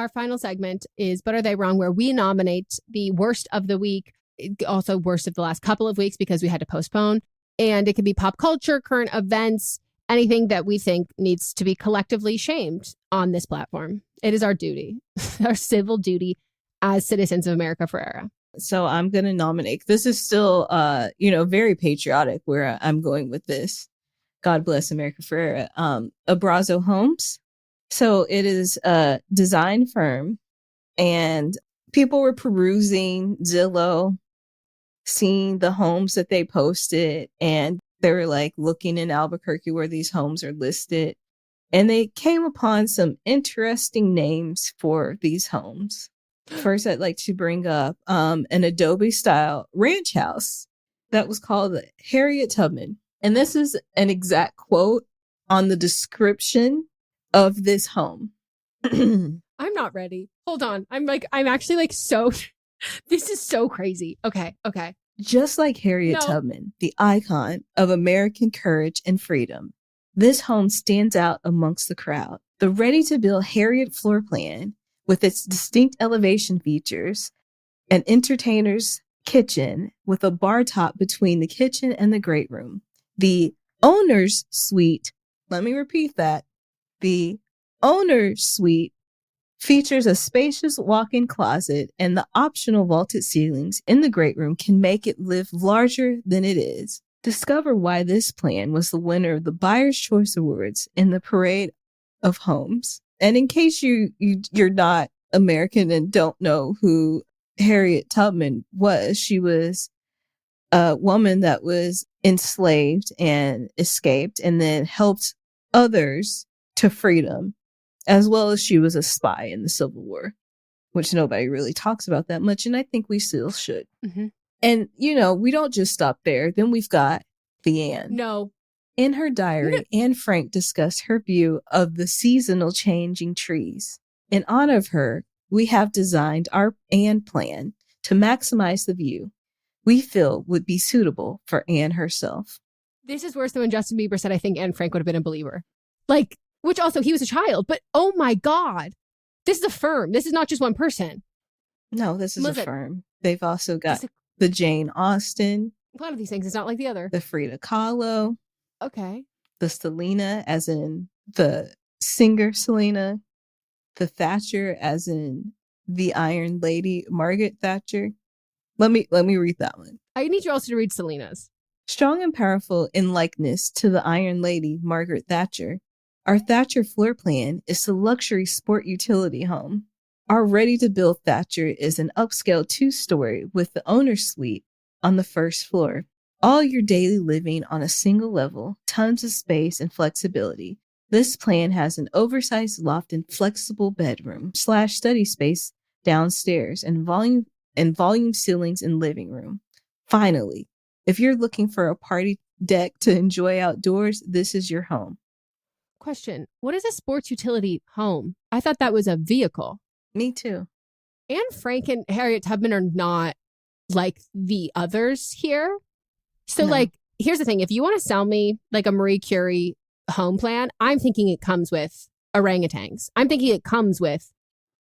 S5: our final segment is But Are They Wrong, where we nominate the worst of the week, also worst of the last couple of weeks because we had to postpone. And it could be pop culture, current events, anything that we think needs to be collectively shamed on this platform. It is our duty, our civil duty as citizens of America Ferrera.
S6: So I'm going to nominate. This is still, very patriotic where I'm going with this. God bless America Ferrera. Abrazo Homes. So it is a design firm, and people were perusing Zillow, seeing the homes that they posted, and they were like looking in Albuquerque where these homes are listed. And they came upon some interesting names for these homes. First, I'd like to bring up an Adobe style ranch house that was called the Harriet Tubman. And this is an exact quote on the description of this home.
S5: I'm not ready. Hold on. I'm actually so, this is so crazy. Okay.
S6: Just like Harriet Tubman, the icon of American courage and freedom, this home stands out amongst the crowd. The ready-to-build Harriet floor plan, with its distinct elevation features, an entertainer's kitchen with a bar top between the kitchen and the great room. The owner's suite, let me repeat that. The owner's suite features a spacious walk-in closet, and the optional vaulted ceilings in the great room can make it live larger than it is. Discover why this plan was the winner of the Buyer's Choice Awards in the Parade of Homes. And in case you're not American and don't know who Harriet Tubman was, she was a woman that was enslaved and escaped and then helped others to freedom, as well as she was a spy in the Civil War, which nobody really talks about that much. And I think we still should.
S5: Mm-hmm.
S6: And, we don't just stop there. Then we've got the Anne.
S5: No.
S6: In her diary, Anne Frank discussed her view of the seasonal changing trees. In honor of her, we have designed our Anne plan to maximize the view we feel would be suitable for Anne herself.
S5: This is worse than when Justin Bieber said, I think Anne Frank would have been a believer. Which also, he was a child, but oh my God, this is a firm. This is not just one person.
S6: No, this is a firm. They've also got the Jane Austen.
S5: One of these things is not like the other.
S6: The Frida Kahlo.
S5: Okay.
S6: The Selena, as in the singer Selena. The Thatcher, as in the Iron Lady, Margaret Thatcher. Let me read that one.
S5: I need you also to read Selena's.
S6: Strong and powerful in likeness to the Iron Lady, Margaret Thatcher, our Thatcher floor plan is a luxury sport utility home. Our ready-to-build Thatcher is an upscale 2-story with the owner's suite on the first floor. All your daily living on a single level, tons of space and flexibility. This plan has an oversized loft and flexible bedroom / study space downstairs and volume ceilings in living room. Finally, if you're looking for a party deck to enjoy outdoors, this is your home.
S5: Question. What is a sports utility home? I thought that was a vehicle.
S6: Me too.
S5: Anne Frank and Harriet Tubman are not like the others here. So
S6: No.
S5: Here's the thing. If you want to sell me a Marie Curie home plan, I'm thinking it comes with orangutans. I'm thinking it comes with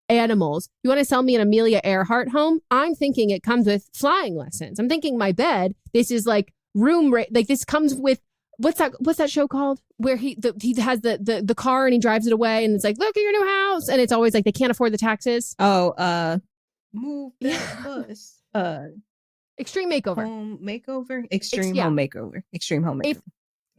S5: animals. You want to sell me an Amelia Earhart home? I'm thinking it comes with flying lessons. I'm thinking my bed, this is this comes with, what's that show called? Where he has the car and he drives it away and it's like, look at your new house. And it's always like, they can't afford the taxes.
S6: Move that bus.
S5: Extreme Makeover.
S6: Home Makeover? Extreme Home Makeover.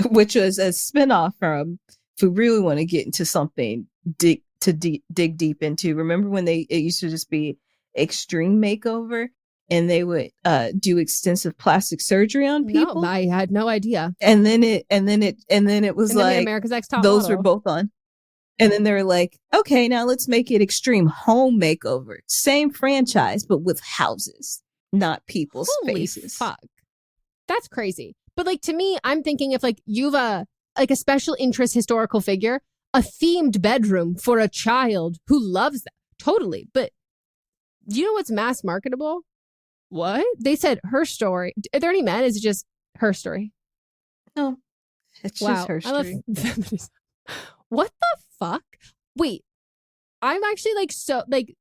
S6: Which was a spinoff from, if we really want to get into something dig deep into, remember when it used to just be Extreme Makeover and they would do extensive plastic surgery on people?
S5: No, I had no idea.
S6: And then it was
S5: America's Next Top
S6: those
S5: Model.
S6: were both on. And then they were like, okay, now let's make it Extreme Home Makeover. Same franchise, but with houses, not people's
S5: Holy
S6: faces.
S5: fuck. That's crazy. But to me, I'm thinking if you've a special interest historical figure, a themed bedroom for a child who loves that. Totally. But do you know what's mass marketable? What? They said her story. Are there any men? Is it just her story?
S6: No, it's just her story.
S5: I love feminism. What the fuck? Wait, I'm actually like, so like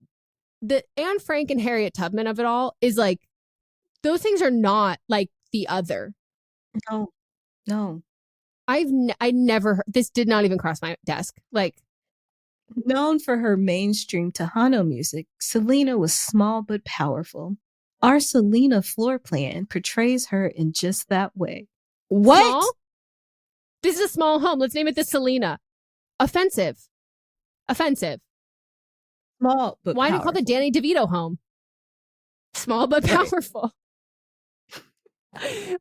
S5: the Anne Frank and Harriet Tubman of it all is like, those things are not like the other.
S6: No.
S5: I never heard, this did not even cross my desk. Like,
S6: known for her mainstream Tejano music, Selena was small but powerful. Our Selena floor plan portrays her in just that way. What?
S5: Small? This is a small home. Let's name it the Selena. Offensive.
S6: Small but
S5: Why do you call
S6: powerful.
S5: the Danny DeVito home? Small but powerful.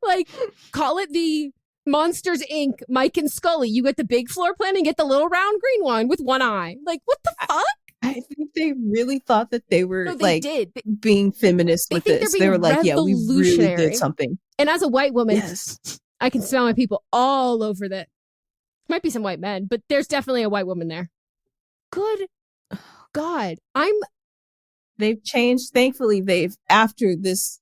S5: Like, call it the Monsters Inc. Mike and Scully. You get the big floor plan and get the little round green one with one eye. Like, what the fuck?
S6: I think they really thought that they were
S5: did.
S6: being feminist with this. They were like, yeah, we really did something.
S5: And as a white woman,
S6: yes,
S5: I can smell my people all over that. Might be some white men, but there's definitely a white woman there. Good God.
S6: They've changed. Thankfully, after this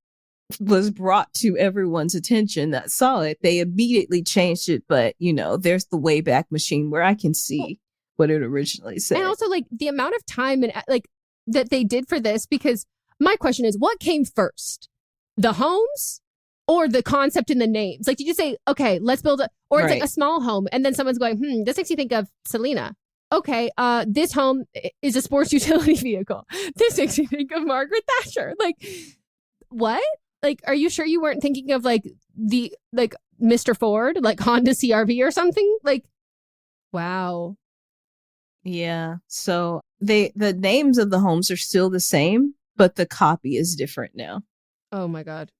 S6: was brought to everyone's attention that saw it, they immediately changed it. But, there's the Wayback Machine where I can see what it originally said.
S5: And also, like, the amount of time and like that they did for this, because my question is, what came first? The homes or the concept and the names? Like, did you say, okay, let's build or it's like a small home, and then someone's going, this makes you think of Selena. Okay, this home is a sports utility vehicle. This makes you think of Margaret Thatcher. Like, what? Like, are you sure you weren't thinking of like Mr. Ford, like Honda CRV or something? Like, wow.
S6: Yeah. So the names of the homes are still the same, but the copy is different now.
S5: Oh my God.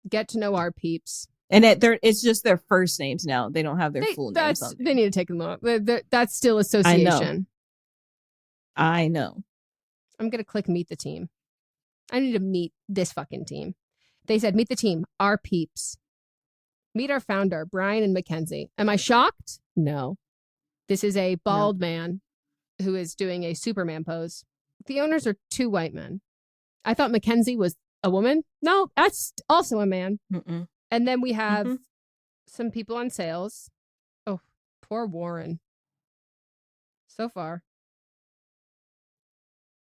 S5: Get to know our peeps.
S6: And it's just their first names now. They don't have their full names on.
S5: They need to take them off. That's still association.
S6: I know.
S5: I'm going to click meet the team. I need to meet this fucking team. They said, meet the team, our peeps. Meet our founder, Brian and Mackenzie. Am I shocked? No. This is a bald man who is doing a Superman pose. The owners are two white men. I thought Mackenzie was a woman. No, that's also a man.
S6: Mm-mm.
S5: And then we have some people on sales. Oh, poor Warren. So far,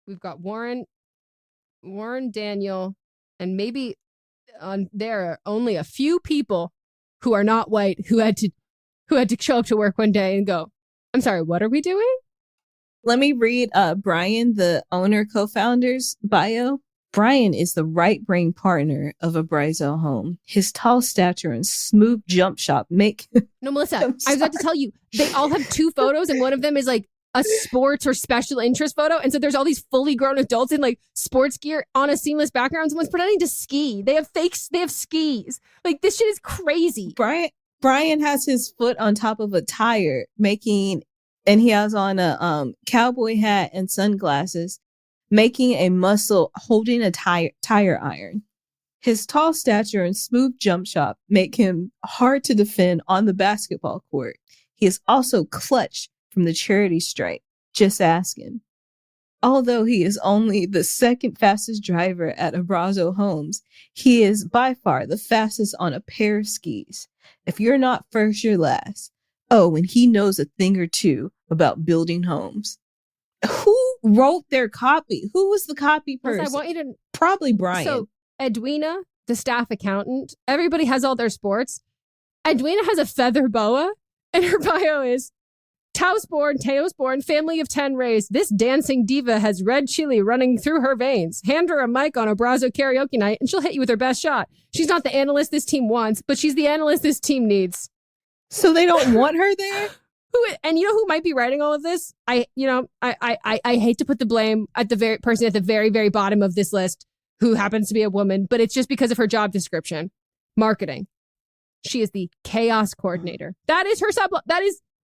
S5: we've got Warren, Daniel, and maybe there are only a few people who are not white who had to show up to work one day and go, I'm sorry, what are we doing?
S6: Let me read Brian, the owner co-founder's bio. Brian is the right-brain partner of Abrazo Home. His tall stature and smooth jump shot make...
S5: No, Melissa, I was about to tell you, they all have two photos, and one of them is like a sports or special interest photo. And so there's all these fully grown adults in like sports gear on a seamless background. Someone's pretending to ski. They have skis. Like, this shit is crazy.
S6: Brian has his foot on top of a tire and he has on a cowboy hat and sunglasses, making a muscle holding a tire iron. His tall stature and smooth jump shot make him hard to defend on the basketball court. He is also clutch from the charity stripe. Just asking. Although he is only the second fastest driver at Abrazo Homes, he is by far the fastest on a pair of skis. If you're not first, you're last. Oh, and he knows a thing or two about building homes. Who wrote their copy? Who was the copy person?
S5: I want you to...
S6: Probably Brian.
S5: So Edwina, the staff accountant, everybody has all their sports. Edwina has a feather boa, and her bio is Taos born, family of 10 raised. This dancing diva has red chili running through her veins. Hand her a mic on Abrazo karaoke night, and she'll hit you with her best shot. She's not the analyst this team wants, but she's the analyst this team needs.
S6: So they don't want her there?
S5: And you know who might be writing all of this? I hate to put the blame at the person at the very, very bottom of this list who happens to be a woman, but it's just because of her job description. Marketing. She is the chaos coordinator. That is her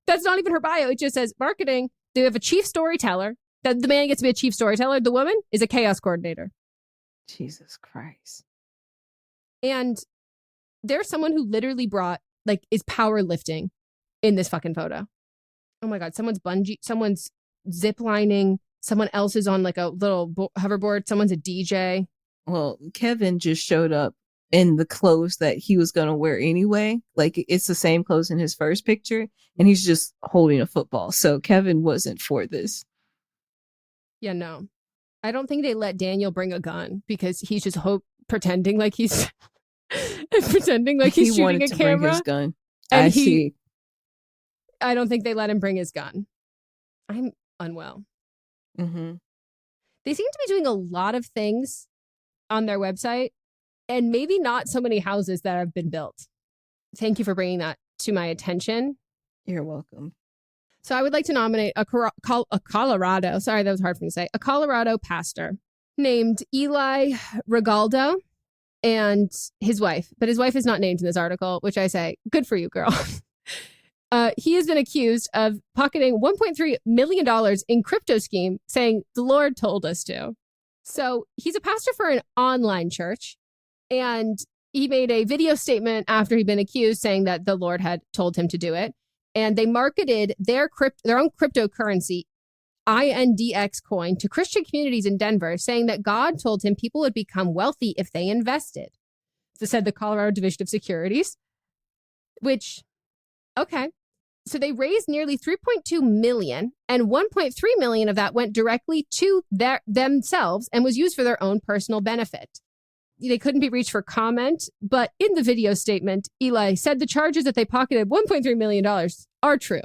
S5: that's not even her bio. It just says marketing. They have a chief storyteller. The man gets to be a chief storyteller. The woman is a chaos coordinator.
S6: Jesus Christ.
S5: And there's someone who literally is powerlifting in this fucking photo. Oh my God. Someone's zip lining. Someone else is on like a little hoverboard. Someone's a DJ.
S6: Well, Kevin just showed up in the clothes that he was going to wear anyway. Like, it's the same clothes in his first picture, and he's just holding a football. So Kevin wasn't for this.
S5: Yeah, no. I don't think they let Daniel bring a gun because he's just pretending like he's pretending like he's
S6: he wanted
S5: shooting a
S6: to
S5: camera.
S6: bring his gun.
S5: And
S6: see.
S5: I don't think they let him bring his gun. I'm unwell.
S6: Mm-hmm.
S5: They seem to be doing a lot of things on their website and maybe not so many houses that have been built. Thank you for bringing that to my attention.
S6: You're welcome.
S5: So I would like to nominate a Colorado, sorry, that was hard for me to say, a Colorado pastor named Eli Regalado and his wife. But his wife is not named in this article, which I say, good for you, girl. He has been accused of pocketing $1.3 million in crypto scheme, saying the Lord told us to. So he's a pastor for an online church, and he made a video statement after he'd been accused saying that the Lord had told him to do it. And they marketed their own cryptocurrency, INDX coin, to Christian communities in Denver, saying that God told him people would become wealthy if they invested. So said the Colorado Division of Securities, which, okay. So they raised nearly $3.2 million, and $1.3 million of that went directly to themselves and was used for their own personal benefit. They couldn't be reached for comment, but in the video statement, Eli said the charges that they pocketed $1.3 million are true.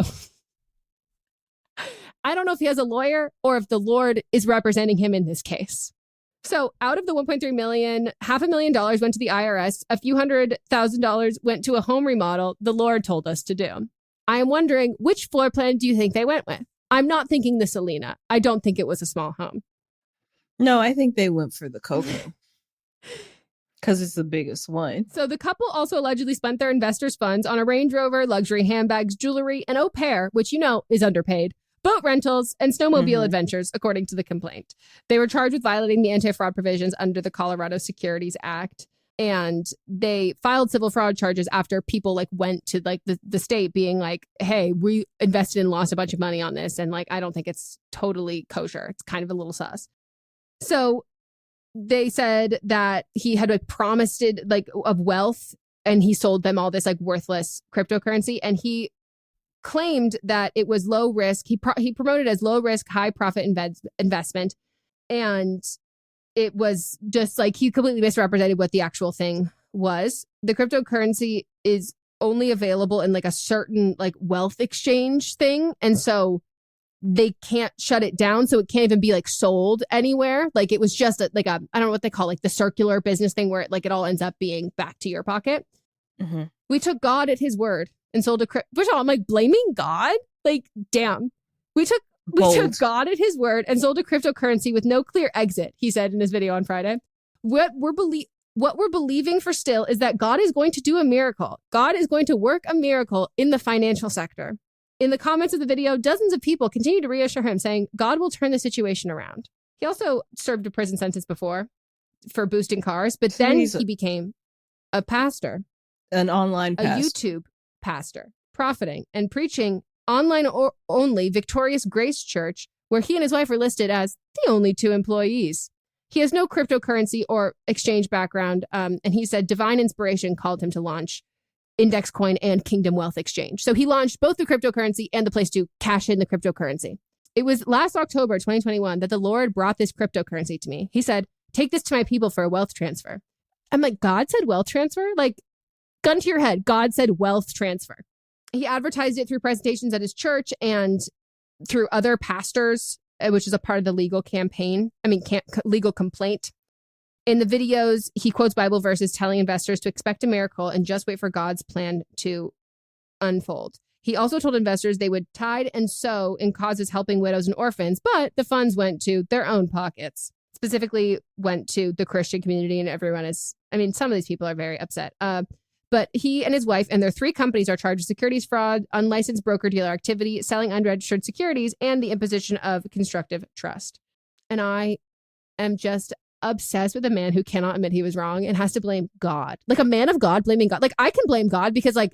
S5: I don't know if he has a lawyer or if the Lord is representing him in this case. So out of the $1.3 million, $500,000 went to the IRS, a few $100,000 went to a home remodel the Lord told us to do. I am wondering, which floor plan do you think they went with? I'm not thinking the Selena. I don't think it was a small home.
S6: No, I think they went for the Coco. Because it's the biggest one.
S5: So the couple also allegedly spent their investors' funds on a Range Rover, luxury handbags, jewelry, an au pair, which you know is underpaid, boat rentals, and snowmobile adventures, according to the complaint. They were charged with violating the anti-fraud provisions under the Colorado Securities Act. And they filed civil fraud charges after people like went to like the state being like, hey, we invested and lost a bunch of money on this. And like, I don't think it's totally kosher. It's kind of a little sus. So they said that he had like promised it like of wealth, and he sold them all this like worthless cryptocurrency. And he claimed that it was low risk. He promoted as low risk, high profit investment. And it was just like he completely misrepresented what the actual thing was. The cryptocurrency is only available in like a certain like wealth exchange thing. And so they can't shut it down. So it can't even be like sold anywhere. Like it was just I don't know what they call like the circular business thing where it all ends up being back to your pocket. Mm-hmm. We took God at his word and sold a crypto. First of all, I'm like blaming God. Like, damn. We took God at his word and sold a cryptocurrency with no clear exit, he said in his video on Friday. What we're believing for still is that God is going to do a miracle. God is going to work a miracle in the financial sector. In the comments of the video, dozens of people continue to reassure him, saying God will turn the situation around. He also served a prison sentence before for boosting cars, but then he became a pastor.
S6: An online pastor.
S5: A YouTube pastor, profiting and preaching online only Victorious Grace Church, where he and his wife are listed as the only two employees. He has no cryptocurrency or exchange background, and he said divine inspiration called him to launch Index Coin and Kingdom Wealth Exchange. So he launched both the cryptocurrency and the place to cash in the cryptocurrency. It was last October 2021 that the Lord brought this cryptocurrency to me. He said, take this to my people for a wealth transfer. I'm like, God said wealth transfer? Like, gun to your head, God said wealth transfer. He advertised it through presentations at his church and through other pastors, which is a part of the legal legal complaint. In the videos, he quotes Bible verses telling investors to expect a miracle and just wait for God's plan to unfold. He also told investors they would tithe and sow in causes helping widows and orphans, but the funds went to their own pockets, specifically went to the Christian community, and some of these people are very upset. But he and his wife and their 3 companies are charged with securities fraud, unlicensed broker-dealer activity, selling unregistered securities, and the imposition of constructive trust. And I am just obsessed with a man who cannot admit he was wrong and has to blame God. Like a man of God blaming God. Like I can blame God because I'm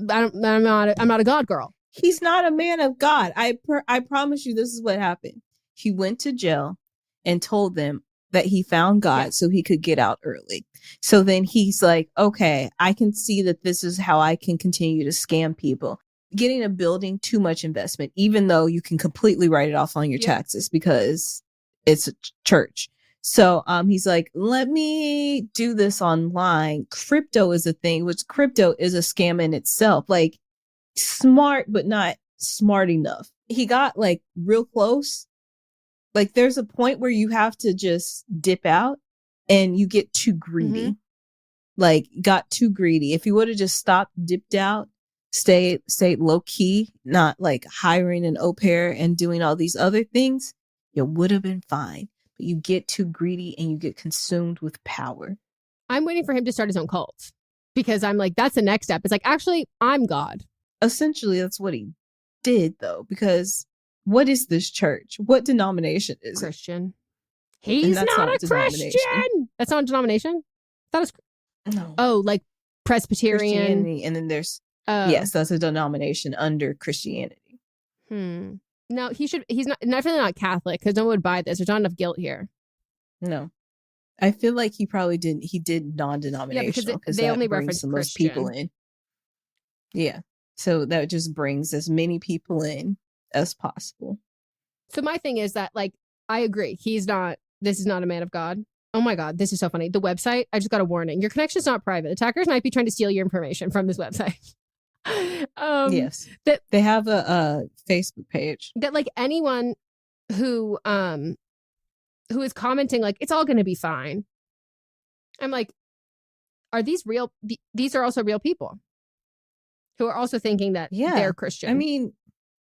S5: not a God girl.
S6: He's not a man of God. I promise you this is what happened. He went to jail and told them that he found God so he could get out early. So then he's like, okay, I can see that this is how I can continue to scam people. getting a building too much investment, even though you can completely write it off on your taxes because it's a church. So he's like, let me do this online. Crypto is a thing, which crypto is a scam in itself. Like smart, but not smart enough. He got like real close. Like there's a point where you have to just dip out and you get too greedy. Like got too greedy. If you would have just stopped, dipped out, stayed low key, not like hiring an au pair and doing all these other things, you would have been fine. But you get too greedy and you get consumed with power.
S5: I'm waiting for him to start his own cult because I'm like, that's the next step. It's like, actually, I'm God.
S6: Essentially, that's what he did, though, because what is this church? What denomination is
S5: Christian? He's not a Christian. That's not a denomination? That was
S6: no.
S5: Oh, like Presbyterian.
S6: And then there's yes, that's a denomination under Christianity.
S5: No, he's definitely not Catholic because no one would buy this. There's not enough guilt here.
S6: No. I feel like he probably didn't. He did non-denominational because
S5: they
S6: that
S5: only
S6: brings
S5: reference
S6: the most
S5: Christian.
S6: people in. Yeah. So that just brings as many people in as possible.
S5: So my thing is that, like, I agree. This is not a man of God. Oh my God, this is so funny. The website, I just got a warning. Your connection is not private. Attackers might be trying to steal your information from this website.
S6: Yes. That they have a Facebook page.
S5: That like anyone who is commenting like, it's all going to be fine. I'm like, are these real? These are also real people who are also thinking that they're Christian.
S6: I mean,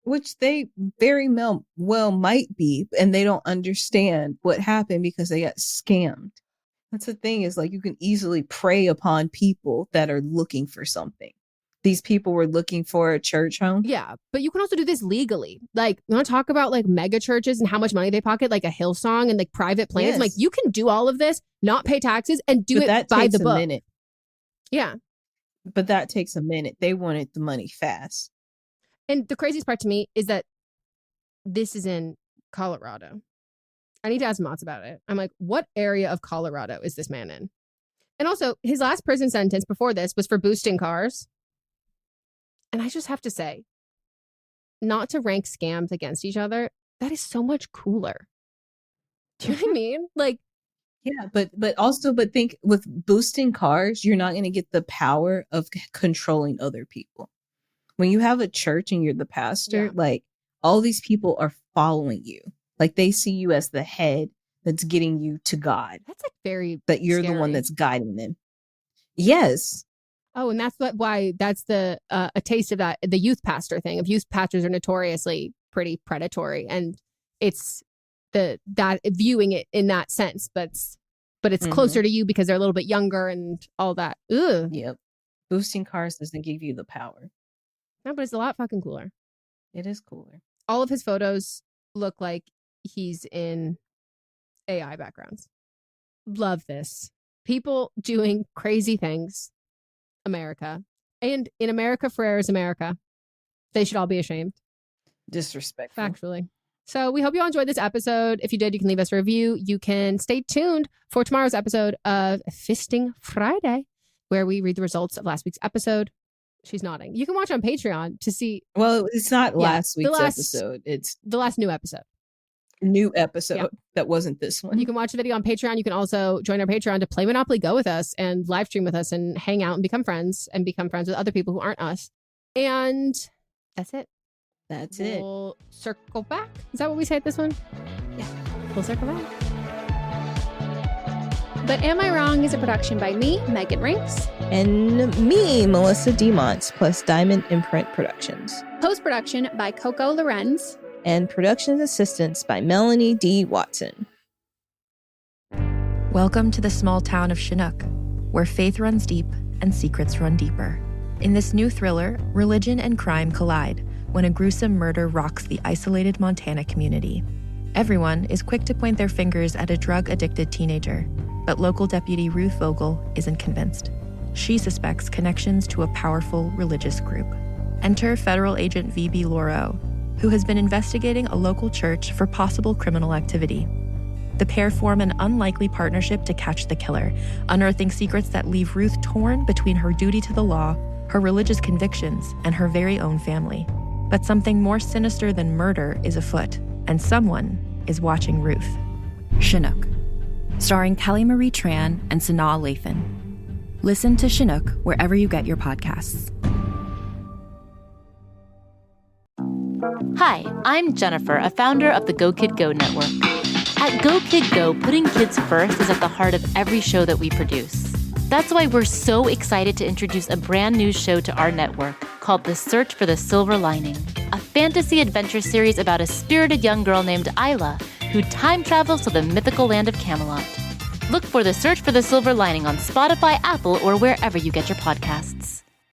S6: which they very well might be, and they don't understand what happened because they got scammed. That's the thing, is like you can easily prey upon people that are looking for something. These people were looking for a church home.
S5: Yeah, but you can also do this legally. Like, you want to talk about like mega churches and how much money they pocket, like a Hillsong and like private plans.
S6: Yes.
S5: Like, you can do all of this, not pay taxes, and do it by the book.
S6: Minute.
S5: Yeah.
S6: But that takes a minute. They wanted the money fast.
S5: And the craziest part to me is that this is in Colorado. I need to ask Mott's about it. I'm like, what area of Colorado is this man in? And also, his last prison sentence before this was for boosting cars. And I just have to say, not to rank scams against each other, that is so much cooler. Do you know what I mean? Like,
S6: yeah, but think with boosting cars, you're not going to get the power of controlling other people. When you have a church and you're the pastor, like all these people are following you. Like they see you as the head that's getting you to God.
S5: That's like very
S6: that you're
S5: scary.
S6: The one that's guiding them. Yes.
S5: Oh, and that's why that's the a taste of that, the youth pastor thing. Of youth pastors are notoriously pretty predatory, and it's that viewing it in that sense, but it's closer to you because they're a little bit younger and all that. Ugh.
S6: Yep. Boosting cars doesn't give you the power.
S5: No, but it's a lot fucking cooler.
S6: It is cooler.
S5: All of his photos look like he's in AI backgrounds. Love this. People doing crazy things. America. And in America, Ferrer is America. They should all be ashamed.
S6: Disrespectful.
S5: Factually. So we hope you all enjoyed this episode. If you did, you can leave us a review. You can stay tuned for tomorrow's episode of Fisting Friday, where we read the results of last week's episode. She's nodding. You can watch on Patreon to see.
S6: Well, it's not last week's episode. It's
S5: the last new episode.
S6: That wasn't this one.
S5: You can watch the video on Patreon. You can also join our Patreon to play Monopoly Go with us and live stream with us and hang out and become friends with other people who aren't us. And that's it. We'll circle back. Is that what we say at this one?
S6: Yeah.
S5: We'll circle back.
S11: But Am I Wrong is a production by me, Megan Rinks.
S6: And me, Melissa DeMonts, plus Diamond Imprint Productions.
S11: Post-production by Coco Lorenz.
S6: And production assistance by Melanie D. Watson.
S7: Welcome to the small town of Chinook, where faith runs deep and secrets run deeper. In this new thriller, religion and crime collide when a gruesome murder rocks the isolated Montana community. Everyone is quick to point their fingers at a drug-addicted teenager, but local deputy Ruth Vogel isn't convinced. She suspects connections to a powerful religious group. Enter federal agent V.B. Lauro, who has been investigating a local church for possible criminal activity. The pair form an unlikely partnership to catch the killer, unearthing secrets that leave Ruth torn between her duty to the law her religious convictions, and her very own family. But something more sinister than murder is afoot, and someone is watching Ruth. Chinook, starring Kelly Marie Tran and Sanaa Lathan. Listen to Chinook wherever you get your podcasts.
S12: Hi, I'm Jennifer, a founder of the Go Kid Go network. At Go Kid Go, putting kids first is at the heart of every show that we produce. That's why we're so excited to introduce a brand new show to our network called The Search for the Silver Lining, a fantasy adventure series about a spirited young girl named Isla who time travels to the mythical land of Camelot. Look for The Search for the Silver Lining on Spotify, Apple, or wherever you get your podcasts.